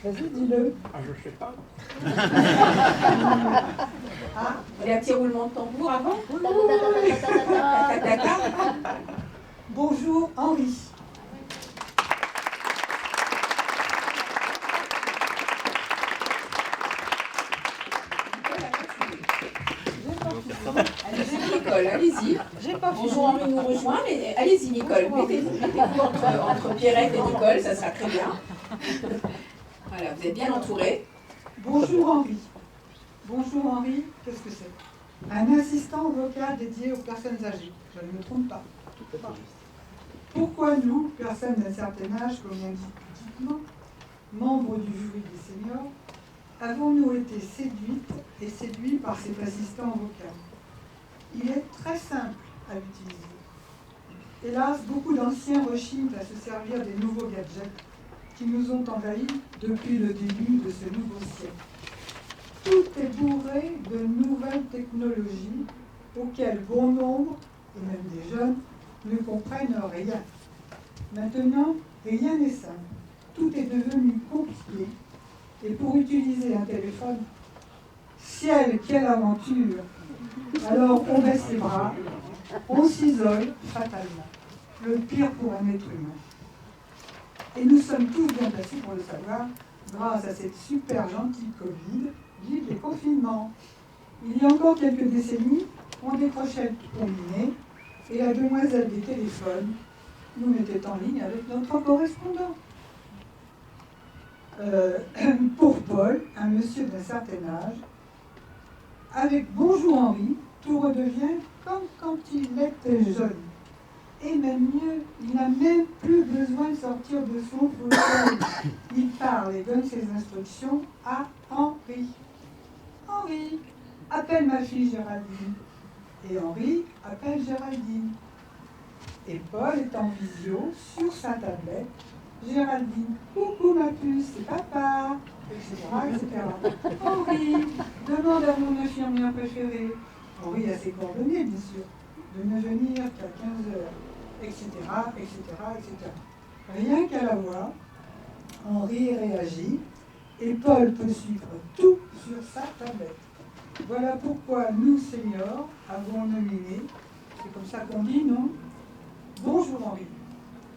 Vas-y, dis-le. Ah, je sais pas. Ah, il y a un petit roulement de tambour avant. Bonjour Henri. Allez-y Nicole, allez-y. Bonjour Henri nous rejoint, mais allez-y Nicole, mettez-vous entre Pierrette et Nicole, ça sera très bien. Voilà, vous êtes bien entourés. Bonjour Henri. Bonjour Henri, qu'est-ce que c'est? Un assistant vocal dédié aux personnes âgées. Je ne me trompe pas. Pourquoi nous, personnes d'un certain âge, comme on dit pudiquement, membres du jury des seniors, avons-nous été séduites et séduits par cet assistant vocal? Il est très simple à utiliser. Hélas, beaucoup d'anciens rechignent à se servir des nouveaux gadgets qui nous ont envahis depuis le début de ce nouveau siècle. Tout est bourré de nouvelles technologies auxquelles bon nombre, et même des jeunes, ne comprennent rien. Maintenant, rien n'est simple. Tout est devenu compliqué. Et pour utiliser un téléphone, ciel, quelle aventure! Alors on baisse les bras, on s'isole fatalement. Le pire pour un être humain. Et nous sommes tous bien placés pour le savoir, grâce à cette super gentille Covid, vive les confinements. Il y a encore quelques décennies, on décrochait le combiné et la demoiselle des téléphones nous mettait en ligne avec notre correspondant. Pour Paul, un monsieur d'un certain âge, avec Bonjour Henri, tout redevient comme quand il était jeune. Et même mieux, il n'a même plus besoin de sortir de son fauteuil. Il parle et donne ses instructions à Henri. Henri, appelle ma fille Géraldine. Et Henri appelle Géraldine. Et Paul est en visio sur sa tablette. Géraldine, coucou ma puce, c'est papa, etc. Henri, demande à mon infirmière préférée. Henri a ses coordonnées, bien sûr, de ne venir qu'à 15h, etc., etc., etc. Rien qu'à la voix, Henri réagit et Paul peut suivre tout sur sa tablette. Voilà pourquoi nous, seniors, avons nominé, c'est comme ça qu'on dit, non? Bonjour Henri,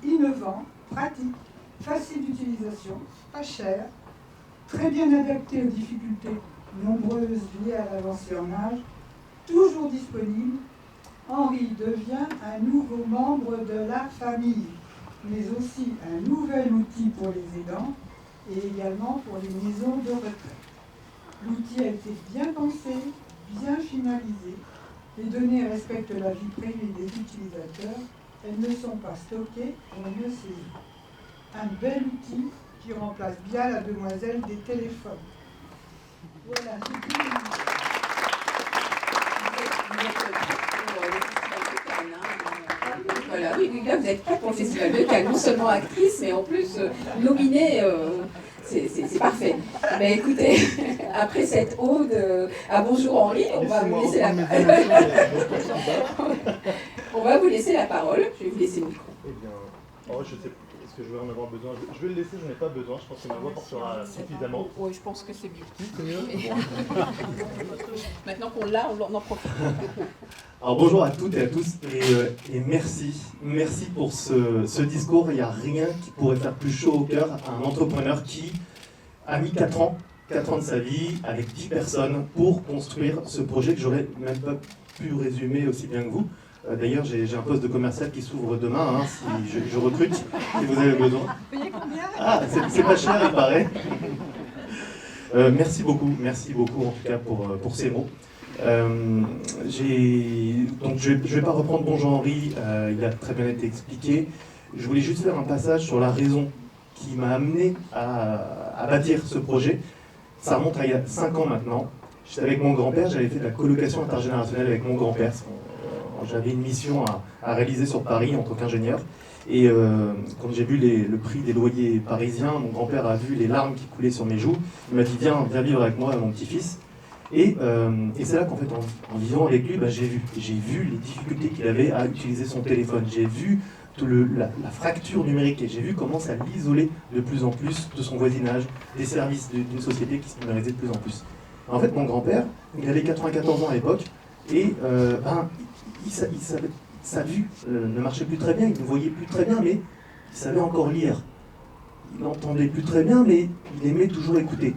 innovant, pratique, facile d'utilisation, pas cher, très bien adapté aux difficultés nombreuses liées à l'avancée en âge, toujours disponible, Henri devient un nouveau membre de la famille, mais aussi un nouvel outil pour les aidants et également pour les maisons de retraite. L'outil a été bien pensé, bien finalisé, les données respectent la vie privée des utilisateurs, elles ne sont pas stockées pour mieux saisir. Un bel outil qui remplace bien la demoiselle des téléphones. Voilà, c'est tout. Voilà, oui, là vous êtes prête pour le Festival de Cannes, non seulement actrice, mais en plus nominée, c'est parfait. Mais écoutez, après cette ode à Bonjour Henri, on va vous laisser la parole. On va vous laisser la parole, je vais vous laisser le micro. Eh bien, je sais pas. Est-ce que je vais en avoir besoin? Je vais le laisser, je n'ai pas besoin, je pense que ma voix portera suffisamment. Oui, je pense que c'est mieux. C'est mieux. Maintenant qu'on l'a, on en profite. Alors bonjour à toutes et à tous et merci pour ce discours. Il n'y a rien qui pourrait faire plus chaud au cœur à un entrepreneur qui a mis 4 ans de sa vie avec 10 personnes pour construire ce projet que j'aurais même pas pu résumer aussi bien que vous. D'ailleurs, j'ai un poste de commercial qui s'ouvre demain, hein, si je recrute, si vous avez besoin. Ah, c'est pas cher, il paraît. Merci beaucoup en tout cas pour ces mots. Donc je ne vais pas reprendre Bonjour Henri, il a très bien été expliqué. Je voulais juste faire un passage sur la raison qui m'a amené à bâtir ce projet. Ça remonte à il y a 5 ans maintenant. J'étais avec mon grand-père, j'avais fait de la colocation intergénérationnelle avec mon grand-père. J'avais une mission à réaliser sur Paris en tant qu'ingénieur. Et quand j'ai vu le prix des loyers parisiens, mon grand-père a vu les larmes qui coulaient sur mes joues. Il m'a dit viens vivre avec moi, mon petit-fils. Et c'est là qu'en fait, en vivant avec lui, j'ai vu les difficultés qu'il avait à utiliser son téléphone. J'ai vu la fracture numérique et j'ai vu comment ça l'isolait de plus en plus de son voisinage, des services d'une société qui se numérisait de plus en plus. En fait, mon grand-père, il avait 94 ans à l'époque et sa vue ne marchait plus très bien, il ne voyait plus très bien, mais il savait encore lire. Il n'entendait plus très bien, mais il aimait toujours écouter.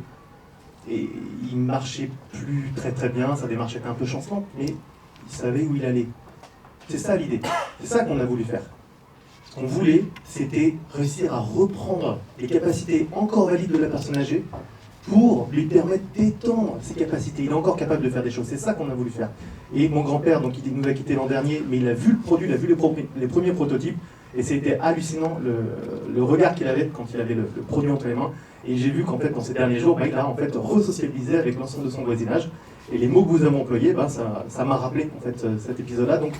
Et il marchait plus très très bien, sa démarche était un peu chancelante, mais il savait où il allait. C'est ça l'idée, c'est ça qu'on a voulu faire. Ce qu'on voulait, c'était réussir à reprendre les capacités encore valides de la personne âgée pour lui permettre d'étendre ses capacités. Il est encore capable de faire des choses, c'est ça qu'on a voulu faire. Et mon grand-père, donc il nous a quittés l'an dernier, mais il a vu le produit, il a vu les premiers prototypes, et c'était hallucinant le regard qu'il avait quand il avait le produit entre les mains. Et j'ai vu qu'en fait, dans ces derniers jours, il a en fait re-sociabilisé avec l'ensemble de son voisinage. Et les mots que vous avez employés, ça m'a rappelé en fait cet épisode-là. Donc,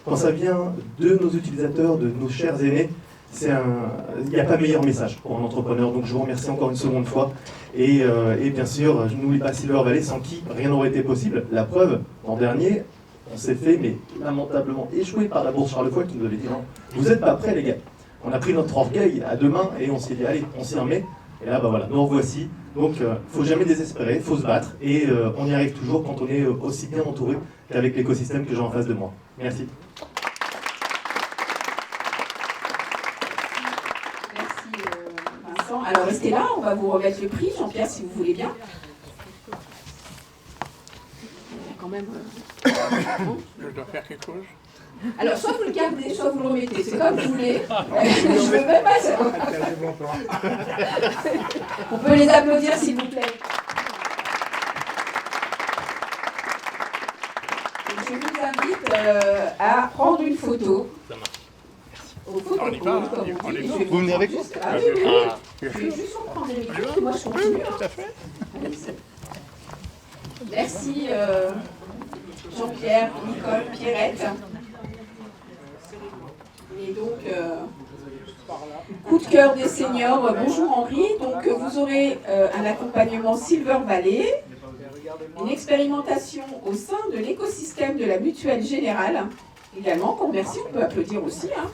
quand ça vient de nos utilisateurs, de nos chers aînés, il n'y a pas meilleur message pour un entrepreneur. Donc, je vous remercie encore une seconde fois. Et bien sûr, je n'oublie pas Silver Valley, sans qui rien n'aurait été possible. La preuve, l'an dernier, on s'est fait, mais lamentablement échoué par la bourse Charles Foy qui nous avait dit non, vous n'êtes pas prêts les gars. On a pris notre orgueil à deux mains et on s'est dit allez, on s'y remet. Et là, voilà, nous revoici. Donc, il ne faut jamais désespérer, il faut se battre. Et on y arrive toujours quand on est aussi bien entouré qu'avec l'écosystème que j'ai en face de moi. Merci. Merci Vincent. Alors, restez là, on va vous remettre le prix. Jean-Pierre, si vous voulez bien. Quand même... Je dois faire quelque chose. Alors, soit vous le gardez, soit vous le remettez. C'est comme vous voulez. Je ne veux même pas ça. On peut les applaudir, s'il vous plaît. Je vous invite à prendre une photo. Ça marche. Au photo. On y va, on y va. Vous venez avec nous? Ah oui, oui. Je vais juste reprendre les micros, moi je continue. Tout à fait. Merci Jean-Pierre, Nicole, Pierrette. Et donc, coup de cœur des seniors, bonjour Henri. Donc vous aurez un accompagnement Silver Valley, une expérimentation au sein de l'écosystème de la Mutuelle Générale, également, qu'on remercie, on peut applaudir aussi. Hein.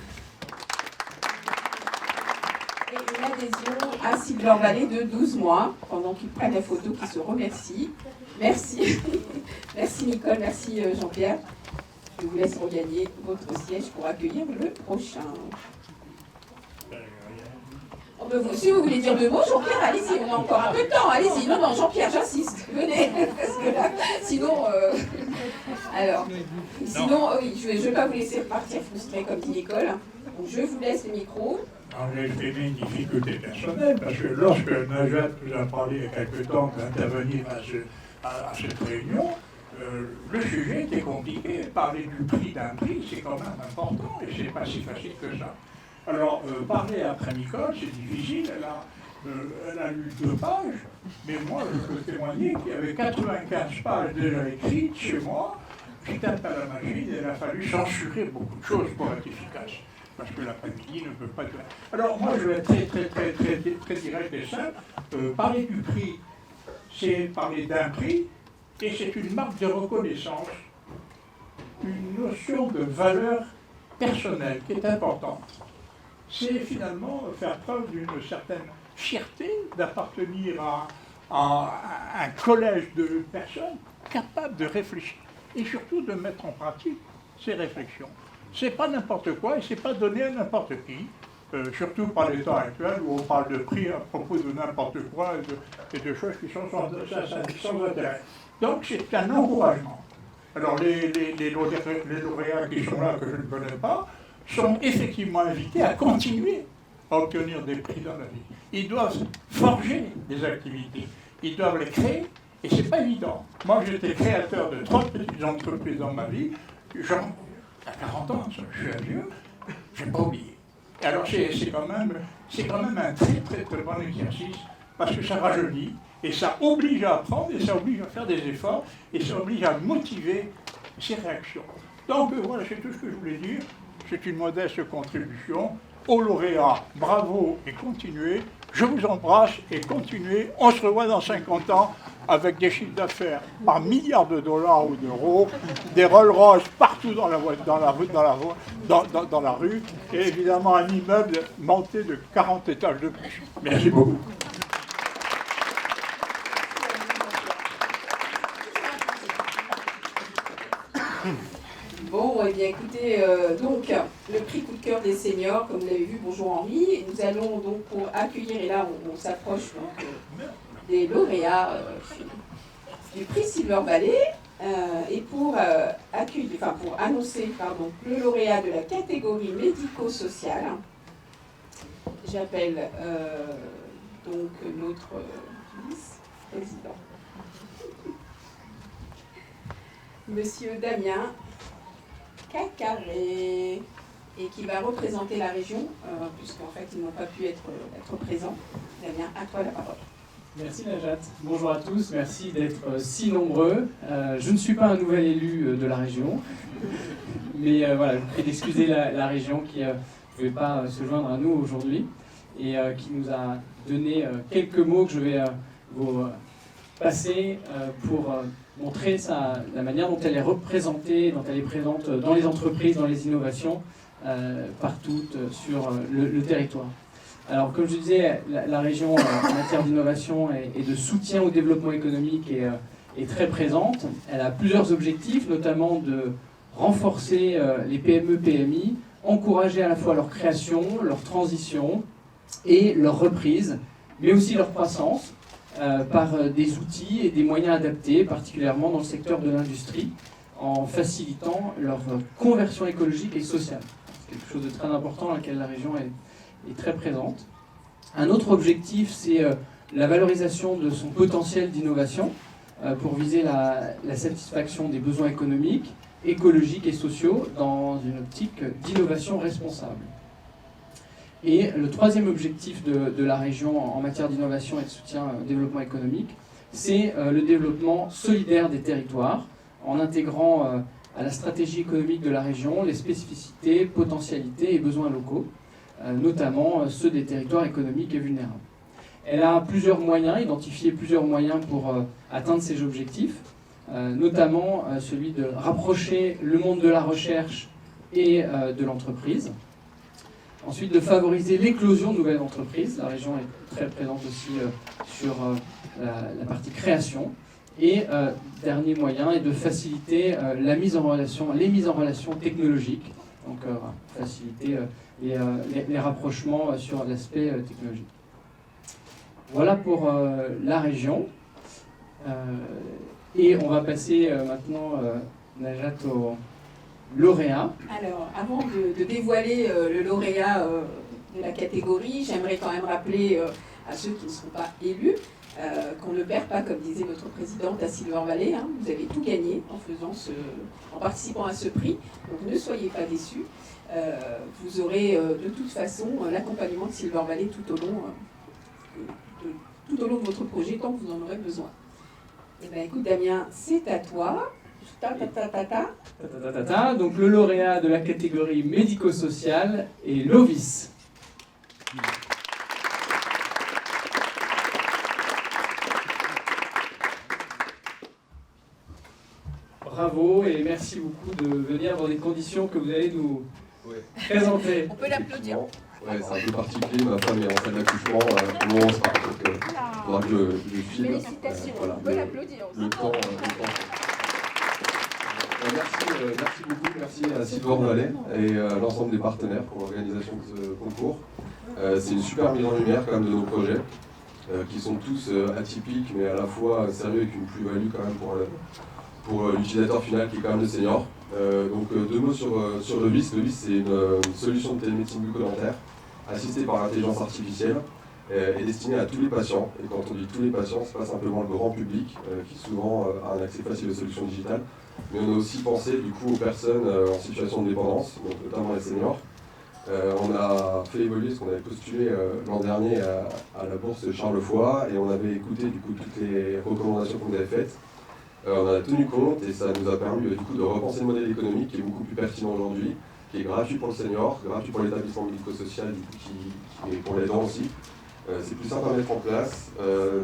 Et une adhésion à Silver Valley de 12 mois, pendant qu'ils prennent la photo, qu'ils se remercient. Merci. Merci Nicole, merci Jean-Pierre. Je vous laisse regagner votre siège pour accueillir le prochain. Oh ben vous, si vous voulez dire deux mots, Jean-Pierre, allez-y, on a encore un peu de temps, allez-y. Non, Jean-Pierre, j'insiste, venez. Parce que là, sinon... Alors, sinon, oui, je ne vais pas vous laisser repartir frustré, comme dit Nicole. Donc, je vous laisse le micro. J'ai exprimé une difficulté personnelle, parce que lorsque Najat nous a parlé il y a quelque temps d'intervenir à cette réunion, le sujet était compliqué. Parler du prix d'un prix, c'est quand même important et c'est pas si facile que ça. Alors, parler après Nicole, c'est difficile. Elle a lu 2 pages, mais moi, je peux témoigner qu'il y avait 95 pages déjà écrites chez moi. J'ai tapé à la machine et il a fallu censurer beaucoup de choses pour être efficace. Parce que l'après-midi ne peut pas être... Alors, moi, je vais être très direct et simple. Parler du prix, c'est parler d'un prix. Et c'est une marque de reconnaissance, une notion de valeur personnelle qui est importante. C'est finalement faire preuve d'une certaine fierté d'appartenir à un collège de personnes capables de réfléchir et surtout de mettre en pratique ces réflexions. C'est pas n'importe quoi et c'est pas donné à n'importe qui. Surtout par les temps actuels où on parle de prix à propos de n'importe quoi et de choses qui sont sans intérêt. Donc c'est un encouragement. Alors les lauréats qui sont là, que je ne connais pas, sont effectivement invités à continuer à obtenir des prix dans la vie. Ils doivent forger des activités, ils doivent les créer, et c'est pas évident. Moi j'étais créateur de 3 petites entreprises dans ma vie, genre, à 40 ans, je suis un vieux, je n'ai pas oublié. Alors c'est quand même un très bon exercice, parce que ça rajeunit, et ça oblige à apprendre, et ça oblige à faire des efforts, et ça oblige à motiver ses réactions. Donc voilà, c'est tout ce que je voulais dire. C'est une modeste contribution, aux lauréats, bravo et continuez. Je vous embrasse et continuez. On se revoit dans 50 ans avec des chiffres d'affaires par milliards de dollars ou d'euros, des Rolls-Royce partout dans la rue, et évidemment un immeuble monté de 40 étages de plus. Merci beaucoup. Bon, eh bien écoutez, donc le prix coup de cœur des seniors, comme vous l'avez vu, bonjour Henri, et nous allons donc pour accueillir, et là on s'approche donc des lauréats du prix Silver Valley, et pour annoncer le lauréat de la catégorie médico-sociale, j'appelle donc notre vice-président, Monsieur Damien Cacaré, et qui va représenter la région, puisqu'en fait ils n'ont pas pu être présents. Damien, à toi la parole. Merci Najat. Bonjour à tous, merci d'être si nombreux. Je ne suis pas un nouvel élu de la région, mais voilà, je vous prie d'excuser la région qui ne pouvait pas se joindre à nous aujourd'hui et qui nous a donné quelques mots que je vais vous passer pour montrer la manière dont elle est représentée, dont elle est présente dans les entreprises, dans les innovations, partout sur le territoire. Alors, comme je disais, la région en matière d'innovation et de soutien au développement économique est très présente. Elle a plusieurs objectifs, notamment de renforcer les PME-PMI, encourager à la fois leur création, leur transition et leur reprise, mais aussi leur croissance par des outils et des moyens adaptés, particulièrement dans le secteur de l'industrie, en facilitant leur conversion écologique et sociale. C'est quelque chose de très important dans lequel la région est très présente. Un autre objectif, c'est la valorisation de son potentiel d'innovation pour viser la satisfaction des besoins économiques, écologiques et sociaux dans une optique d'innovation responsable. Et le troisième objectif de la région en matière d'innovation et de soutien au développement économique, c'est le développement solidaire des territoires en intégrant à la stratégie économique de la région les spécificités, potentialités et besoins locaux, notamment ceux des territoires économiques et vulnérables. Elle a identifié plusieurs moyens pour atteindre ces objectifs, notamment celui de rapprocher le monde de la recherche et de l'entreprise. Ensuite, de favoriser l'éclosion de nouvelles entreprises. La région est très présente aussi sur la partie création. Et dernier moyen est de faciliter les mises en relation technologiques, donc faciliter les rapprochements sur l'aspect technologique. Voilà pour la région. Et on va passer maintenant, Najat, au lauréat. Alors, avant de dévoiler le lauréat de la catégorie, j'aimerais quand même rappeler à ceux qui ne seront pas élus qu'on ne perd pas, comme disait notre présidente, à Silver Valley. Hein. Vous avez tout gagné en participant à ce prix, donc ne soyez pas déçus. Vous aurez de toute façon l'accompagnement de Silver Valley tout au long de votre projet, tant que vous en aurez besoin. Eh bien, écoute, Damien, c'est à toi. Donc le lauréat de la catégorie médico-sociale est Lovis. Bravo et merci beaucoup de venir dans les conditions que vous allez nous présenter. On peut l'applaudir. Ouais, c'est un peu particulier, ma femme est en salle d'accouchement, au moment où on se parle, donc il faudra que je file. Félicitations, voilà, on peut l'applaudir aussi. Le temps. Merci beaucoup, merci à Silver Valley et l'ensemble des partenaires pour l'organisation de ce concours. C'est une super mise en lumière quand même de nos projets, qui sont tous atypiques mais à la fois sérieux avec une plus-value quand même pour l'utilisateur final qui est quand même le senior. Donc deux mots sur le VIS. Le VIS, c'est une solution de télémédecine bucco-dentaire assistée par l'intelligence artificielle et destinée à tous les patients. Et quand on dit tous les patients, ce n'est pas simplement le grand public qui souvent a un accès facile aux solutions digitales, mais on a aussi pensé du coup aux personnes en situation de dépendance, donc notamment les seniors. On a fait évoluer ce qu'on avait postulé l'an dernier à la bourse Charles Foix et on avait écouté du coup toutes les recommandations qu'on avait faites. On en a tenu compte et ça nous a permis du coup de repenser le modèle économique qui est beaucoup plus pertinent aujourd'hui qui est gratuit pour le senior, gratuit pour l'établissement médico-social et pour les dents aussi. C'est plus simple à mettre en place.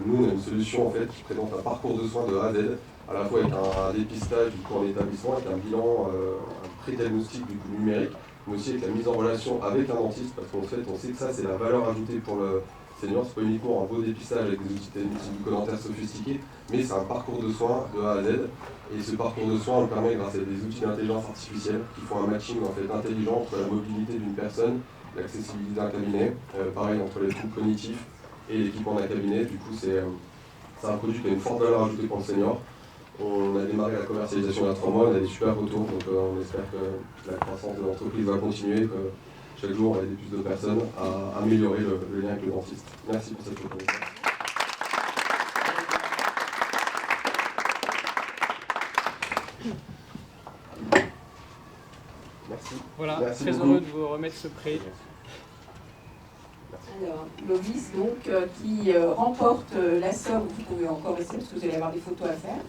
Nous, on a une solution en fait, qui présente un parcours de soins de A à Z, à la fois avec un dépistage du coup en établissement, avec un bilan, un pré-diagnostic du coup numérique, mais aussi avec la mise en relation avec un dentiste, parce qu'en fait, on sait que ça, c'est la valeur ajoutée pour le senior. C'est pas uniquement un beau dépistage avec des outils bucco-dentaires sophistiqués, mais c'est un parcours de soins de A à Z. Et ce parcours de soins nous permet, grâce à des outils d'intelligence artificielle, qui font un matching en fait intelligent entre la mobilité d'une personne, l'accessibilité d'un cabinet, pareil entre les troubles cognitifs et l'équipement d'un cabinet. Du coup, c'est un produit qui a une forte valeur ajoutée pour le senior. On a démarré la commercialisation il y a 3 mois, on a des super retours, donc on espère que la croissance de l'entreprise va continuer, que chaque jour on va aider plus de personnes à améliorer le lien avec le dentiste. Merci pour cette opportunité. Merci. Voilà, merci très beaucoup. heureux de vous remettre ce prêt. Alors, Lovis, donc, qui remporte la somme, vous pouvez encore essayer parce que vous allez avoir des photos à faire,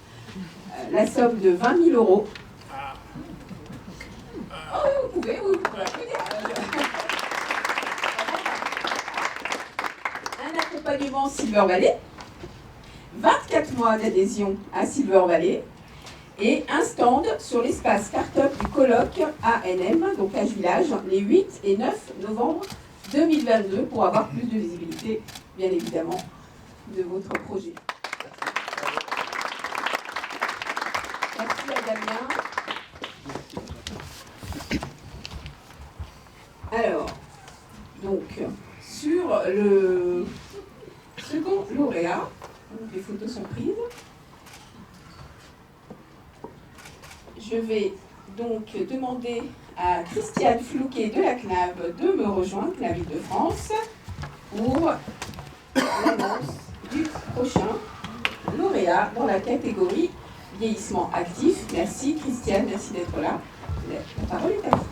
la somme de 20 000 €. Oh, oui, vous pouvez applaudir. Un accompagnement Silver Valley, 24 mois d'adhésion à Silver Valley, et un stand sur l'espace start-up du colloque ANM, donc Âge Village, les 8 et 9 novembre 2022, pour avoir plus de visibilité, bien évidemment, de votre projet. Merci à Damien. Alors, donc, sur le second lauréat, donc les photos sont prises. Je vais donc demander à Christiane Flouquet de la CNAV de me rejoindre, la Ville de France, pour l'annonce du prochain lauréat dans la catégorie vieillissement actif. Merci Christiane, merci d'être là. La parole est à vous.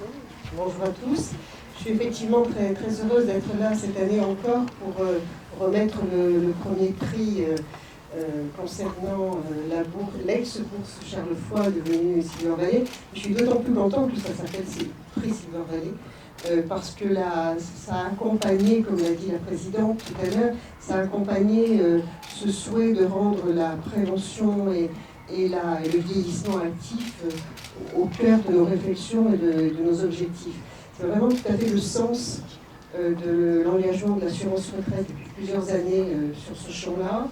Bonjour à tous. Je suis effectivement très, très heureuse d'être là cette année encore pour remettre le premier prix concernant l'ex-bourse Charles Foy devenue Silver Valley. Je suis d'autant plus contente que ça s'appelle prix Silver Valley parce que ça a accompagné, comme l'a dit la présidente tout à l'heure, ça a accompagné ce souhait de rendre la prévention et le vieillissement actif au cœur de nos réflexions et de nos objectifs. C'est vraiment tout à fait le sens de l'engagement de l'assurance retraite depuis plusieurs années sur ce champ-là.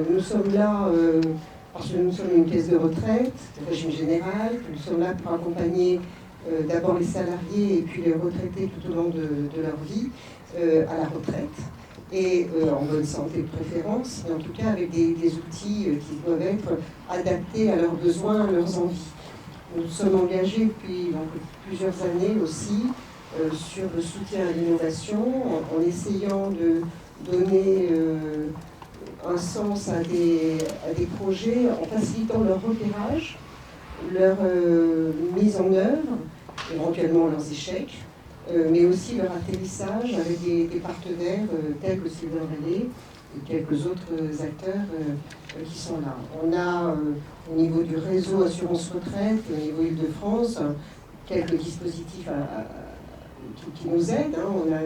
Nous sommes là parce que nous sommes une caisse de retraite, de régime général, que nous sommes là pour accompagner d'abord les salariés et puis les retraités tout au long de leur vie à la retraite, et en bonne santé de préférence, mais en tout cas avec des outils qui doivent être adaptés à leurs besoins, à leurs envies. Nous sommes engagés depuis plusieurs années aussi sur le soutien à l'innovation, en essayant de donner un sens à des projets, en facilitant leur repérage, leur mise en œuvre, éventuellement leurs échecs, mais aussi leur atterrissage avec des partenaires tels que Silver Valley et quelques autres acteurs qui sont là. On a au niveau du réseau assurance retraite, au niveau Île-de-France, quelques dispositifs qui nous aident. On a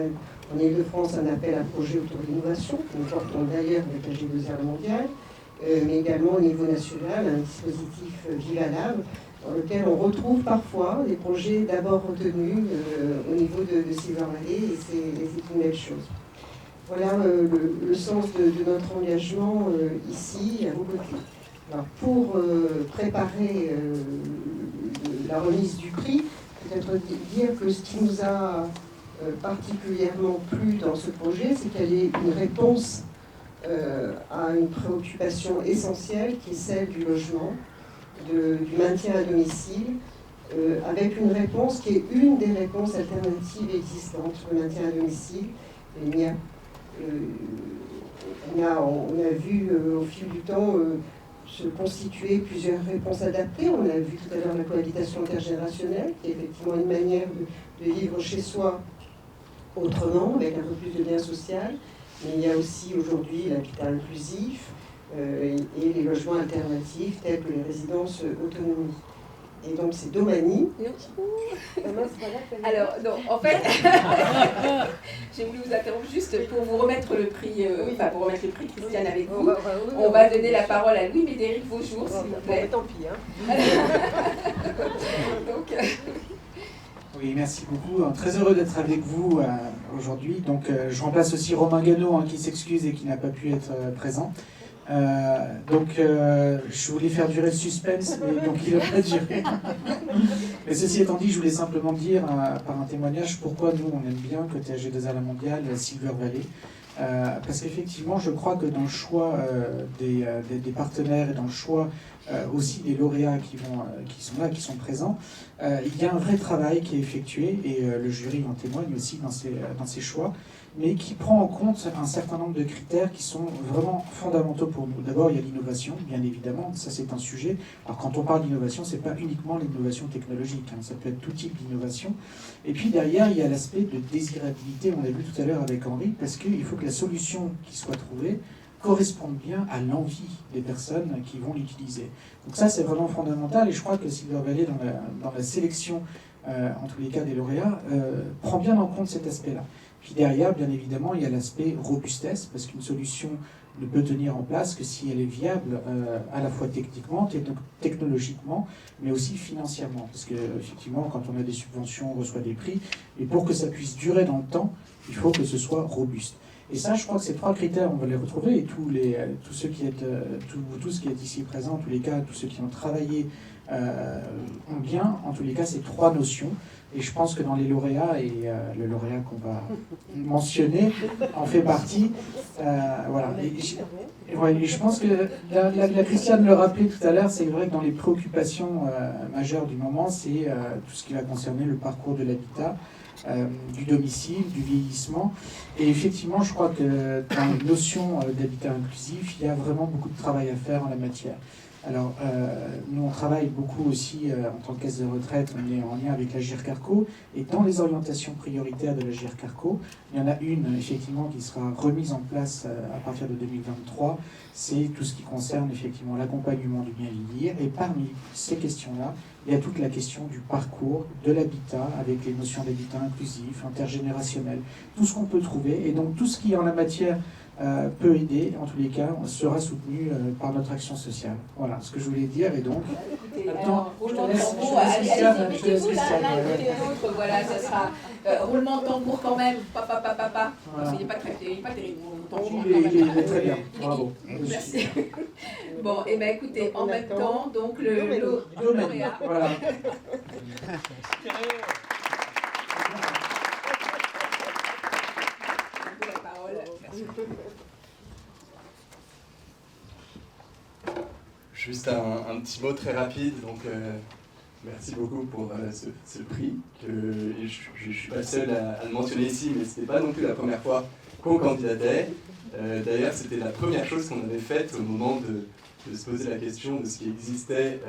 en Île-de-France un appel à projet autour de l'innovation, que nous portons d'ailleurs avec la G2R mondiale, mais également au niveau national, un dispositif Vivalab, dans lequel on retrouve parfois des projets d'abord retenus au niveau de Silver Valley, et c'est une belle chose. Voilà le sens de notre engagement ici, à vos côtés. Alors, pour préparer la remise du prix, peut-être dire que ce qui nous a particulièrement plu dans ce projet, c'est qu'elle est une réponse à une préoccupation essentielle qui est celle du logement, du maintien à domicile, avec une réponse qui est une des réponses alternatives existantes au maintien à domicile. Et on a vu au fil du temps se constituer plusieurs réponses adaptées. On a vu tout à l'heure la cohabitation intergénérationnelle, qui est effectivement une manière de vivre chez soi autrement, avec un peu plus de lien social. Mais il y a aussi aujourd'hui l'habitat inclusif et les logements alternatifs tels que les résidences autonomie. Et donc c'est Domani. Alors, non, en fait, j'ai voulu vous interrompre juste pour vous remettre le prix, pour remettre le prix Christiane avec vous. On va donner la parole à Louis-Médéric Vaujour, s'il vous plaît. Tant pis, hein. Donc, oui, merci beaucoup. Très heureux d'être avec vous aujourd'hui. Donc, je remplace aussi Romain Guenot qui s'excuse et qui n'a pas pu être présent. Je voulais faire durer le suspense, mais donc il a pas duré. Mais ceci étant dit, je voulais simplement dire par un témoignage pourquoi nous on aime bien côté AG2A La Mondiale, Silver Valley. Parce qu'effectivement, je crois que dans le choix des partenaires et dans le choix aussi des lauréats qui sont là, qui sont présents, il y a un vrai travail qui est effectué et le jury en témoigne aussi dans ses choix, mais qui prend en compte un certain nombre de critères qui sont vraiment fondamentaux pour nous. D'abord, il y a l'innovation, bien évidemment, ça c'est un sujet. Alors quand on parle d'innovation, c'est pas uniquement l'innovation technologique, ça peut être tout type d'innovation. Et puis derrière, il y a l'aspect de désirabilité, on l'a vu tout à l'heure avec Henri, parce qu'il faut que la solution qui soit trouvée corresponde bien à l'envie des personnes qui vont l'utiliser. Donc ça, c'est vraiment fondamental, et je crois que Silver Valley, dans la sélection, en tous les cas des lauréats, prend bien en compte cet aspect-là. Puis derrière, bien évidemment, il y a l'aspect robustesse, parce qu'une solution ne peut tenir en place que si elle est viable à la fois techniquement, technologiquement, mais aussi financièrement. Parce qu'effectivement, quand on a des subventions, on reçoit des prix, et pour que ça puisse durer dans le temps, il faut que ce soit robuste. Et ça, je crois que ces trois critères, on va les retrouver, et tous ceux qui êtes ici présents, en tous les cas, tous ceux qui ont travaillé, ont bien, en tous les cas, ces trois notions. Et je pense que dans les lauréats, et le lauréat qu'on va mentionner en fait partie, voilà. Et je pense que la Christiane le rappelait tout à l'heure, c'est vrai que dans les préoccupations majeures du moment, c'est tout ce qui va concerner le parcours de l'habitat, du domicile, du vieillissement. Et effectivement, je crois que dans la notion d'habitat inclusif, il y a vraiment beaucoup de travail à faire en la matière. Alors, nous, on travaille beaucoup aussi en tant que caisse de retraite, on est en lien avec la GIRCARCO, et dans les orientations prioritaires de la GIRCARCO, il y en a une, effectivement, qui sera remise en place à partir de 2023, c'est tout ce qui concerne, effectivement, l'accompagnement du bien vieillir, et parmi ces questions-là, il y a toute la question du parcours, de l'habitat, avec les notions d'habitat inclusif, intergénérationnel, tout ce qu'on peut trouver, et donc tout ce qui, en la matière, peut aider, en tous les cas, sera soutenu par notre action sociale. Voilà ce que je voulais dire, et donc... Maintenant, roulement de tambour, mettez-vous là, voilà, ça sera roulement de tambour quand même, papa. Voilà. Il n'est pas terrible, il est très bien, bravo. Merci. Bon, et bien écoutez, en même temps, donc le lauréat... Voilà. Juste un petit mot très rapide, donc merci beaucoup pour ce prix. Je ne suis pas le seul à le mentionner ici, mais ce n'était pas non plus la première fois qu'on candidatait. D'ailleurs, c'était la première chose qu'on avait faite au moment de se poser la question de ce qui existait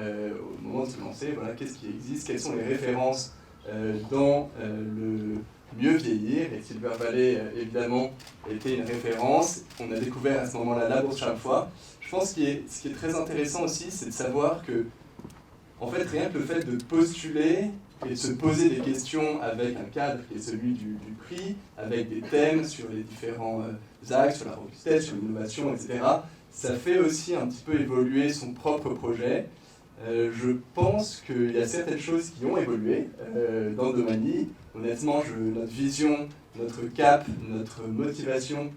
au moment de se lancer. Voilà, qu'est-ce qui existe, quelles sont les références dans le mieux vieillir, et Silver Valley, évidemment, était une référence. On a découvert à ce moment-là la bourse chaque fois. Je pense que ce qui est très intéressant aussi, c'est de savoir que, en fait, rien que le fait de postuler et de se poser des questions avec un cadre qui est celui du prix, avec des thèmes sur les différents axes, sur la robustesse, sur l'innovation, etc., ça fait aussi un petit peu évoluer son propre projet. Je pense qu'il y a certaines choses qui ont évolué dans Domani. Honnêtement, notre vision, notre cap, notre motivation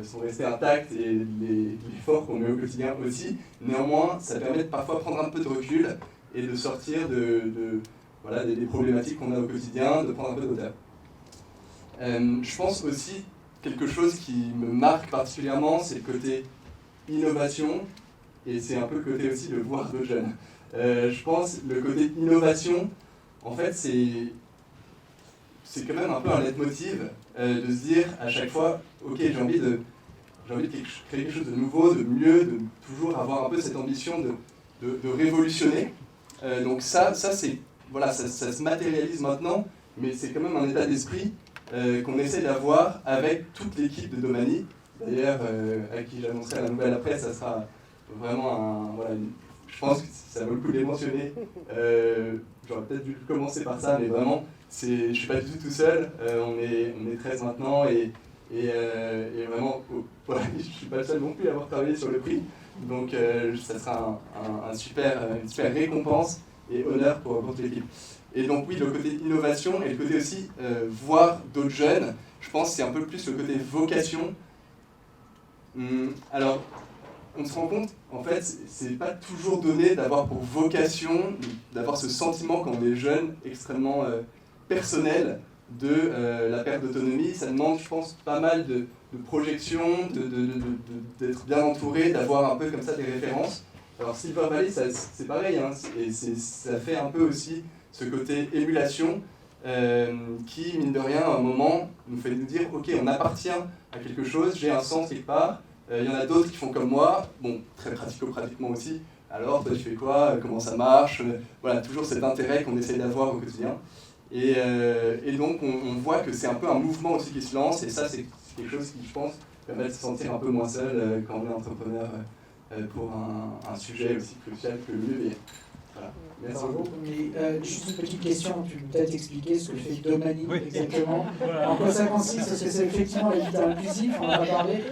sont restés intacts, et l'effort qu'on met au quotidien aussi. Néanmoins, ça permet de parfois prendre un peu de recul et de sortir des problématiques qu'on a au quotidien, de prendre un peu de hauteur. Je pense aussi quelque chose qui me marque particulièrement, c'est le côté innovation, et c'est un peu le côté aussi de voir de jeunes. Je pense le côté innovation, en fait, c'est quand même un peu un leitmotiv de se dire à chaque fois, ok, j'ai envie de créer quelque chose de nouveau, de mieux, de toujours avoir un peu cette ambition de révolutionner. Donc ça c'est, voilà, ça se matérialise maintenant, mais c'est quand même un état d'esprit qu'on essaie d'avoir avec toute l'équipe de Domani. D'ailleurs, à qui j'annoncerai la nouvelle après, ça sera vraiment je pense que ça vaut le coup de les mentionner. J'aurais peut-être dû commencer par ça, mais vraiment, je ne suis pas du tout seul. On est 13 maintenant et vraiment, voilà, je ne suis pas le seul non plus à avoir travaillé sur le prix. Donc ça sera une super récompense et honneur pour toute l'équipe. Et donc oui, le côté innovation et le côté aussi voir d'autres jeunes, je pense que c'est un peu plus le côté vocation. Alors, on se rend compte, en fait, c'est pas toujours donné d'avoir pour vocation, d'avoir ce sentiment quand on est jeune, extrêmement personnel, de la perte d'autonomie. Ça demande, je pense, pas mal de projection, d'être bien entouré, d'avoir un peu comme ça des références. Alors Silver Valley, c'est pareil, hein, et ça fait un peu aussi ce côté émulation qui, mine de rien, à un moment, nous fait nous dire « Ok, on appartient à quelque chose, j'ai un sens quelque part ». Il y en a d'autres qui font comme moi, bon, très pratico-pratiquement aussi. Alors, toi, tu fais quoi? Comment ça marche? Voilà, toujours cet intérêt qu'on essaie d'avoir au quotidien. Et donc, on voit que c'est un peu un mouvement aussi qui se lance, et ça, c'est quelque chose qui, je pense, permet de se sentir un peu moins seul quand on est entrepreneur pour un sujet aussi crucial que le levier. Voilà. Merci beaucoup. Mais juste une petite question, tu peux peut-être expliquer ce que fait Domani exactement, en quoi ça consiste, parce que c'est effectivement l'habitat inclusif, on en a parlé,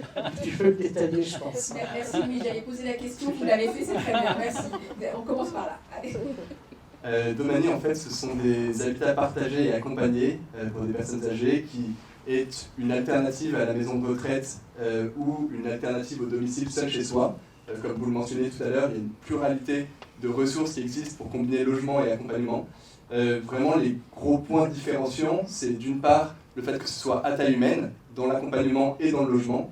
tu peux le détailler, je pense. Merci, oui, j'avais posé la question, vous l'avez fait, c'est très bien, merci. On commence par là. Allez. Domani, en fait, ce sont des habitats partagés et accompagnés pour des personnes âgées qui est une alternative à la maison de retraite ou une alternative au domicile seul chez soi. Comme vous le mentionnez tout à l'heure, il y a une pluralité de ressources qui existent pour combiner logement et accompagnement. Vraiment, les gros points différenciants, c'est d'une part le fait que ce soit à taille humaine, dans l'accompagnement et dans le logement.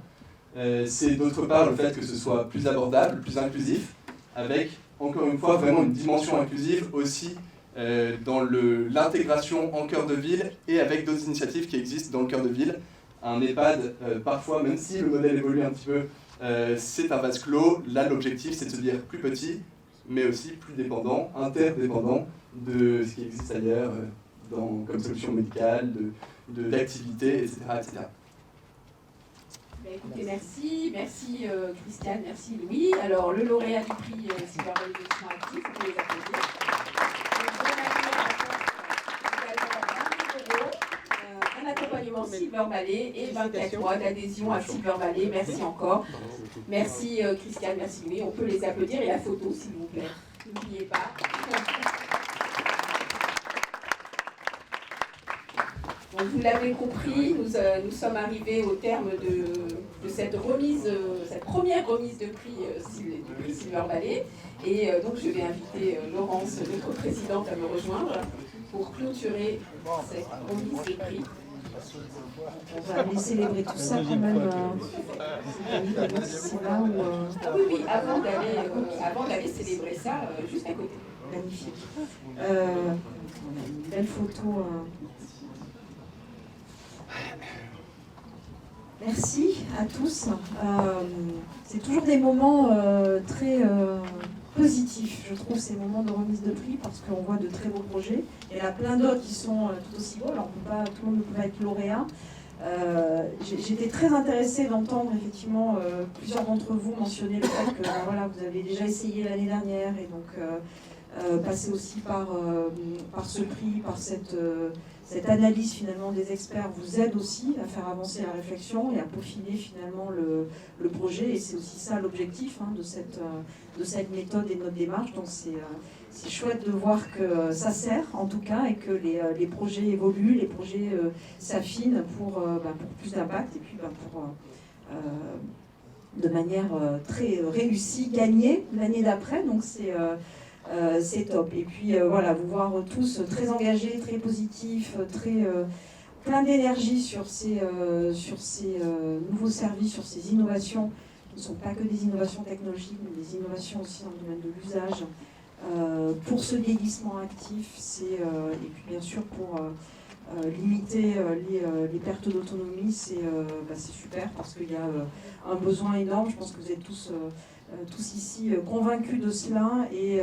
C'est d'autre part le fait que ce soit plus abordable, plus inclusif, avec, encore une fois, vraiment une dimension inclusive aussi dans l'intégration en cœur de ville et avec d'autres initiatives qui existent dans le cœur de ville. Un EHPAD, parfois, même si le modèle évolue un petit peu, c'est un vase clos. Là, l'objectif, c'est de se dire plus petit, mais aussi plus dépendant, interdépendant de ce qui existe ailleurs comme solution médicale, d'activité, etc., etc. Écoutez, merci Christiane, merci Louis. Alors, le lauréat du prix Silver Valley de soins actifs, on peut les applaudir. Un accompagnement Silver Valley et 24 mois d'adhésion à Silver Valley. Merci encore. Merci Christiane, merci Louis. On peut les applaudir et la photo, s'il vous plaît. N'oubliez pas. Donc, vous l'avez compris, nous sommes arrivés au terme de cette remise, cette première remise de prix du prix Silver Valley. Et donc je vais inviter Laurence, notre présidente, à me rejoindre pour clôturer cette remise de prix. On va aller célébrer tout ça quand même. C'est là où, oui, avant d'aller célébrer ça, juste à côté. Magnifique. On a une belle photo. Merci à tous. C'est toujours des moments très positifs, je trouve, ces moments de remise de prix, parce qu'on voit de très beaux projets. Il y en a plein d'autres qui sont tout aussi beaux, alors tout le monde ne peut pas être lauréat. J'étais très intéressée d'entendre effectivement plusieurs d'entre vous mentionner le fait que voilà, vous avez déjà essayé l'année dernière et donc passer aussi par ce prix, par cette analyse finalement des experts vous aide aussi à faire avancer la réflexion et à peaufiner finalement le projet, et c'est aussi ça l'objectif de cette méthode et de notre démarche. Donc c'est chouette de voir que ça sert en tout cas et que les projets évoluent, les projets s'affinent pour plus d'impact et puis pour de manière très réussie gagner l'année d'après. Donc c'est top. Et puis voilà, vous voir tous très engagés, très positifs, plein d'énergie sur ces nouveaux services, sur ces innovations qui ne sont pas que des innovations technologiques, mais des innovations aussi dans le domaine de l'usage. Pour ce vieillissement actif, et puis bien sûr pour limiter les pertes d'autonomie, c'est super parce qu'il y a un besoin énorme. Je pense que vous êtes tous ici convaincus de cela, et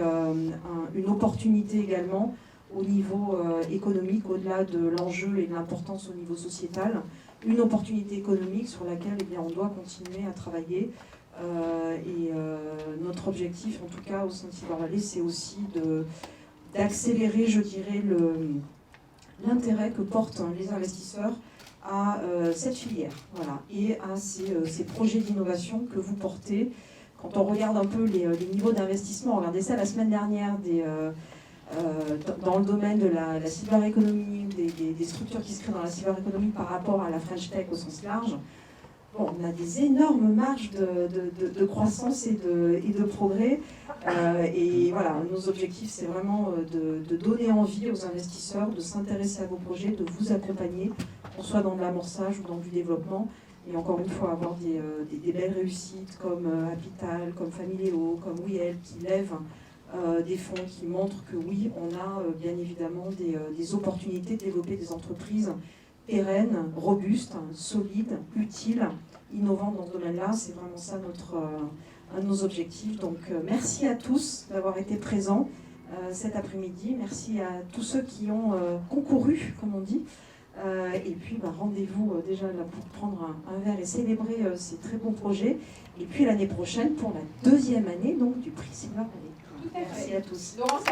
une opportunité également au niveau économique, au-delà de l'enjeu et de l'importance au niveau sociétal, une opportunité économique sur laquelle on doit continuer à travailler Notre objectif, en tout cas au sein de Silver Valley, c'est aussi d'accélérer, je dirais, l'intérêt que portent les investisseurs à cette filière, voilà, et à ces projets d'innovation que vous portez. Quand on regarde un peu les niveaux d'investissement, regardez ça la semaine dernière, dans le domaine de la cyber économie, des structures qui se créent dans la cyber économie par rapport à la French Tech au sens large. Bon, on a des énormes marges de croissance et de progrès. Et voilà, nos objectifs, c'est vraiment de donner envie aux investisseurs de s'intéresser à vos projets, de vous accompagner, qu'on soit dans de l'amorçage ou dans du développement. Et encore une fois, avoir des belles réussites comme Hapital, comme Familéo, comme WeHelp, qui lèvent des fonds qui montrent que oui, on a bien évidemment des opportunités de développer des entreprises pérennes, robustes, solides, utiles, innovantes dans ce domaine-là. C'est vraiment ça un de nos objectifs. Donc merci à tous d'avoir été présents cet après-midi. Merci à tous ceux qui ont concouru, comme on dit. Et puis rendez-vous déjà là pour prendre un verre et célébrer ces très beaux projets. Et puis l'année prochaine pour la 2e année donc, du prix Silver Valley. Merci à tous. Laurence,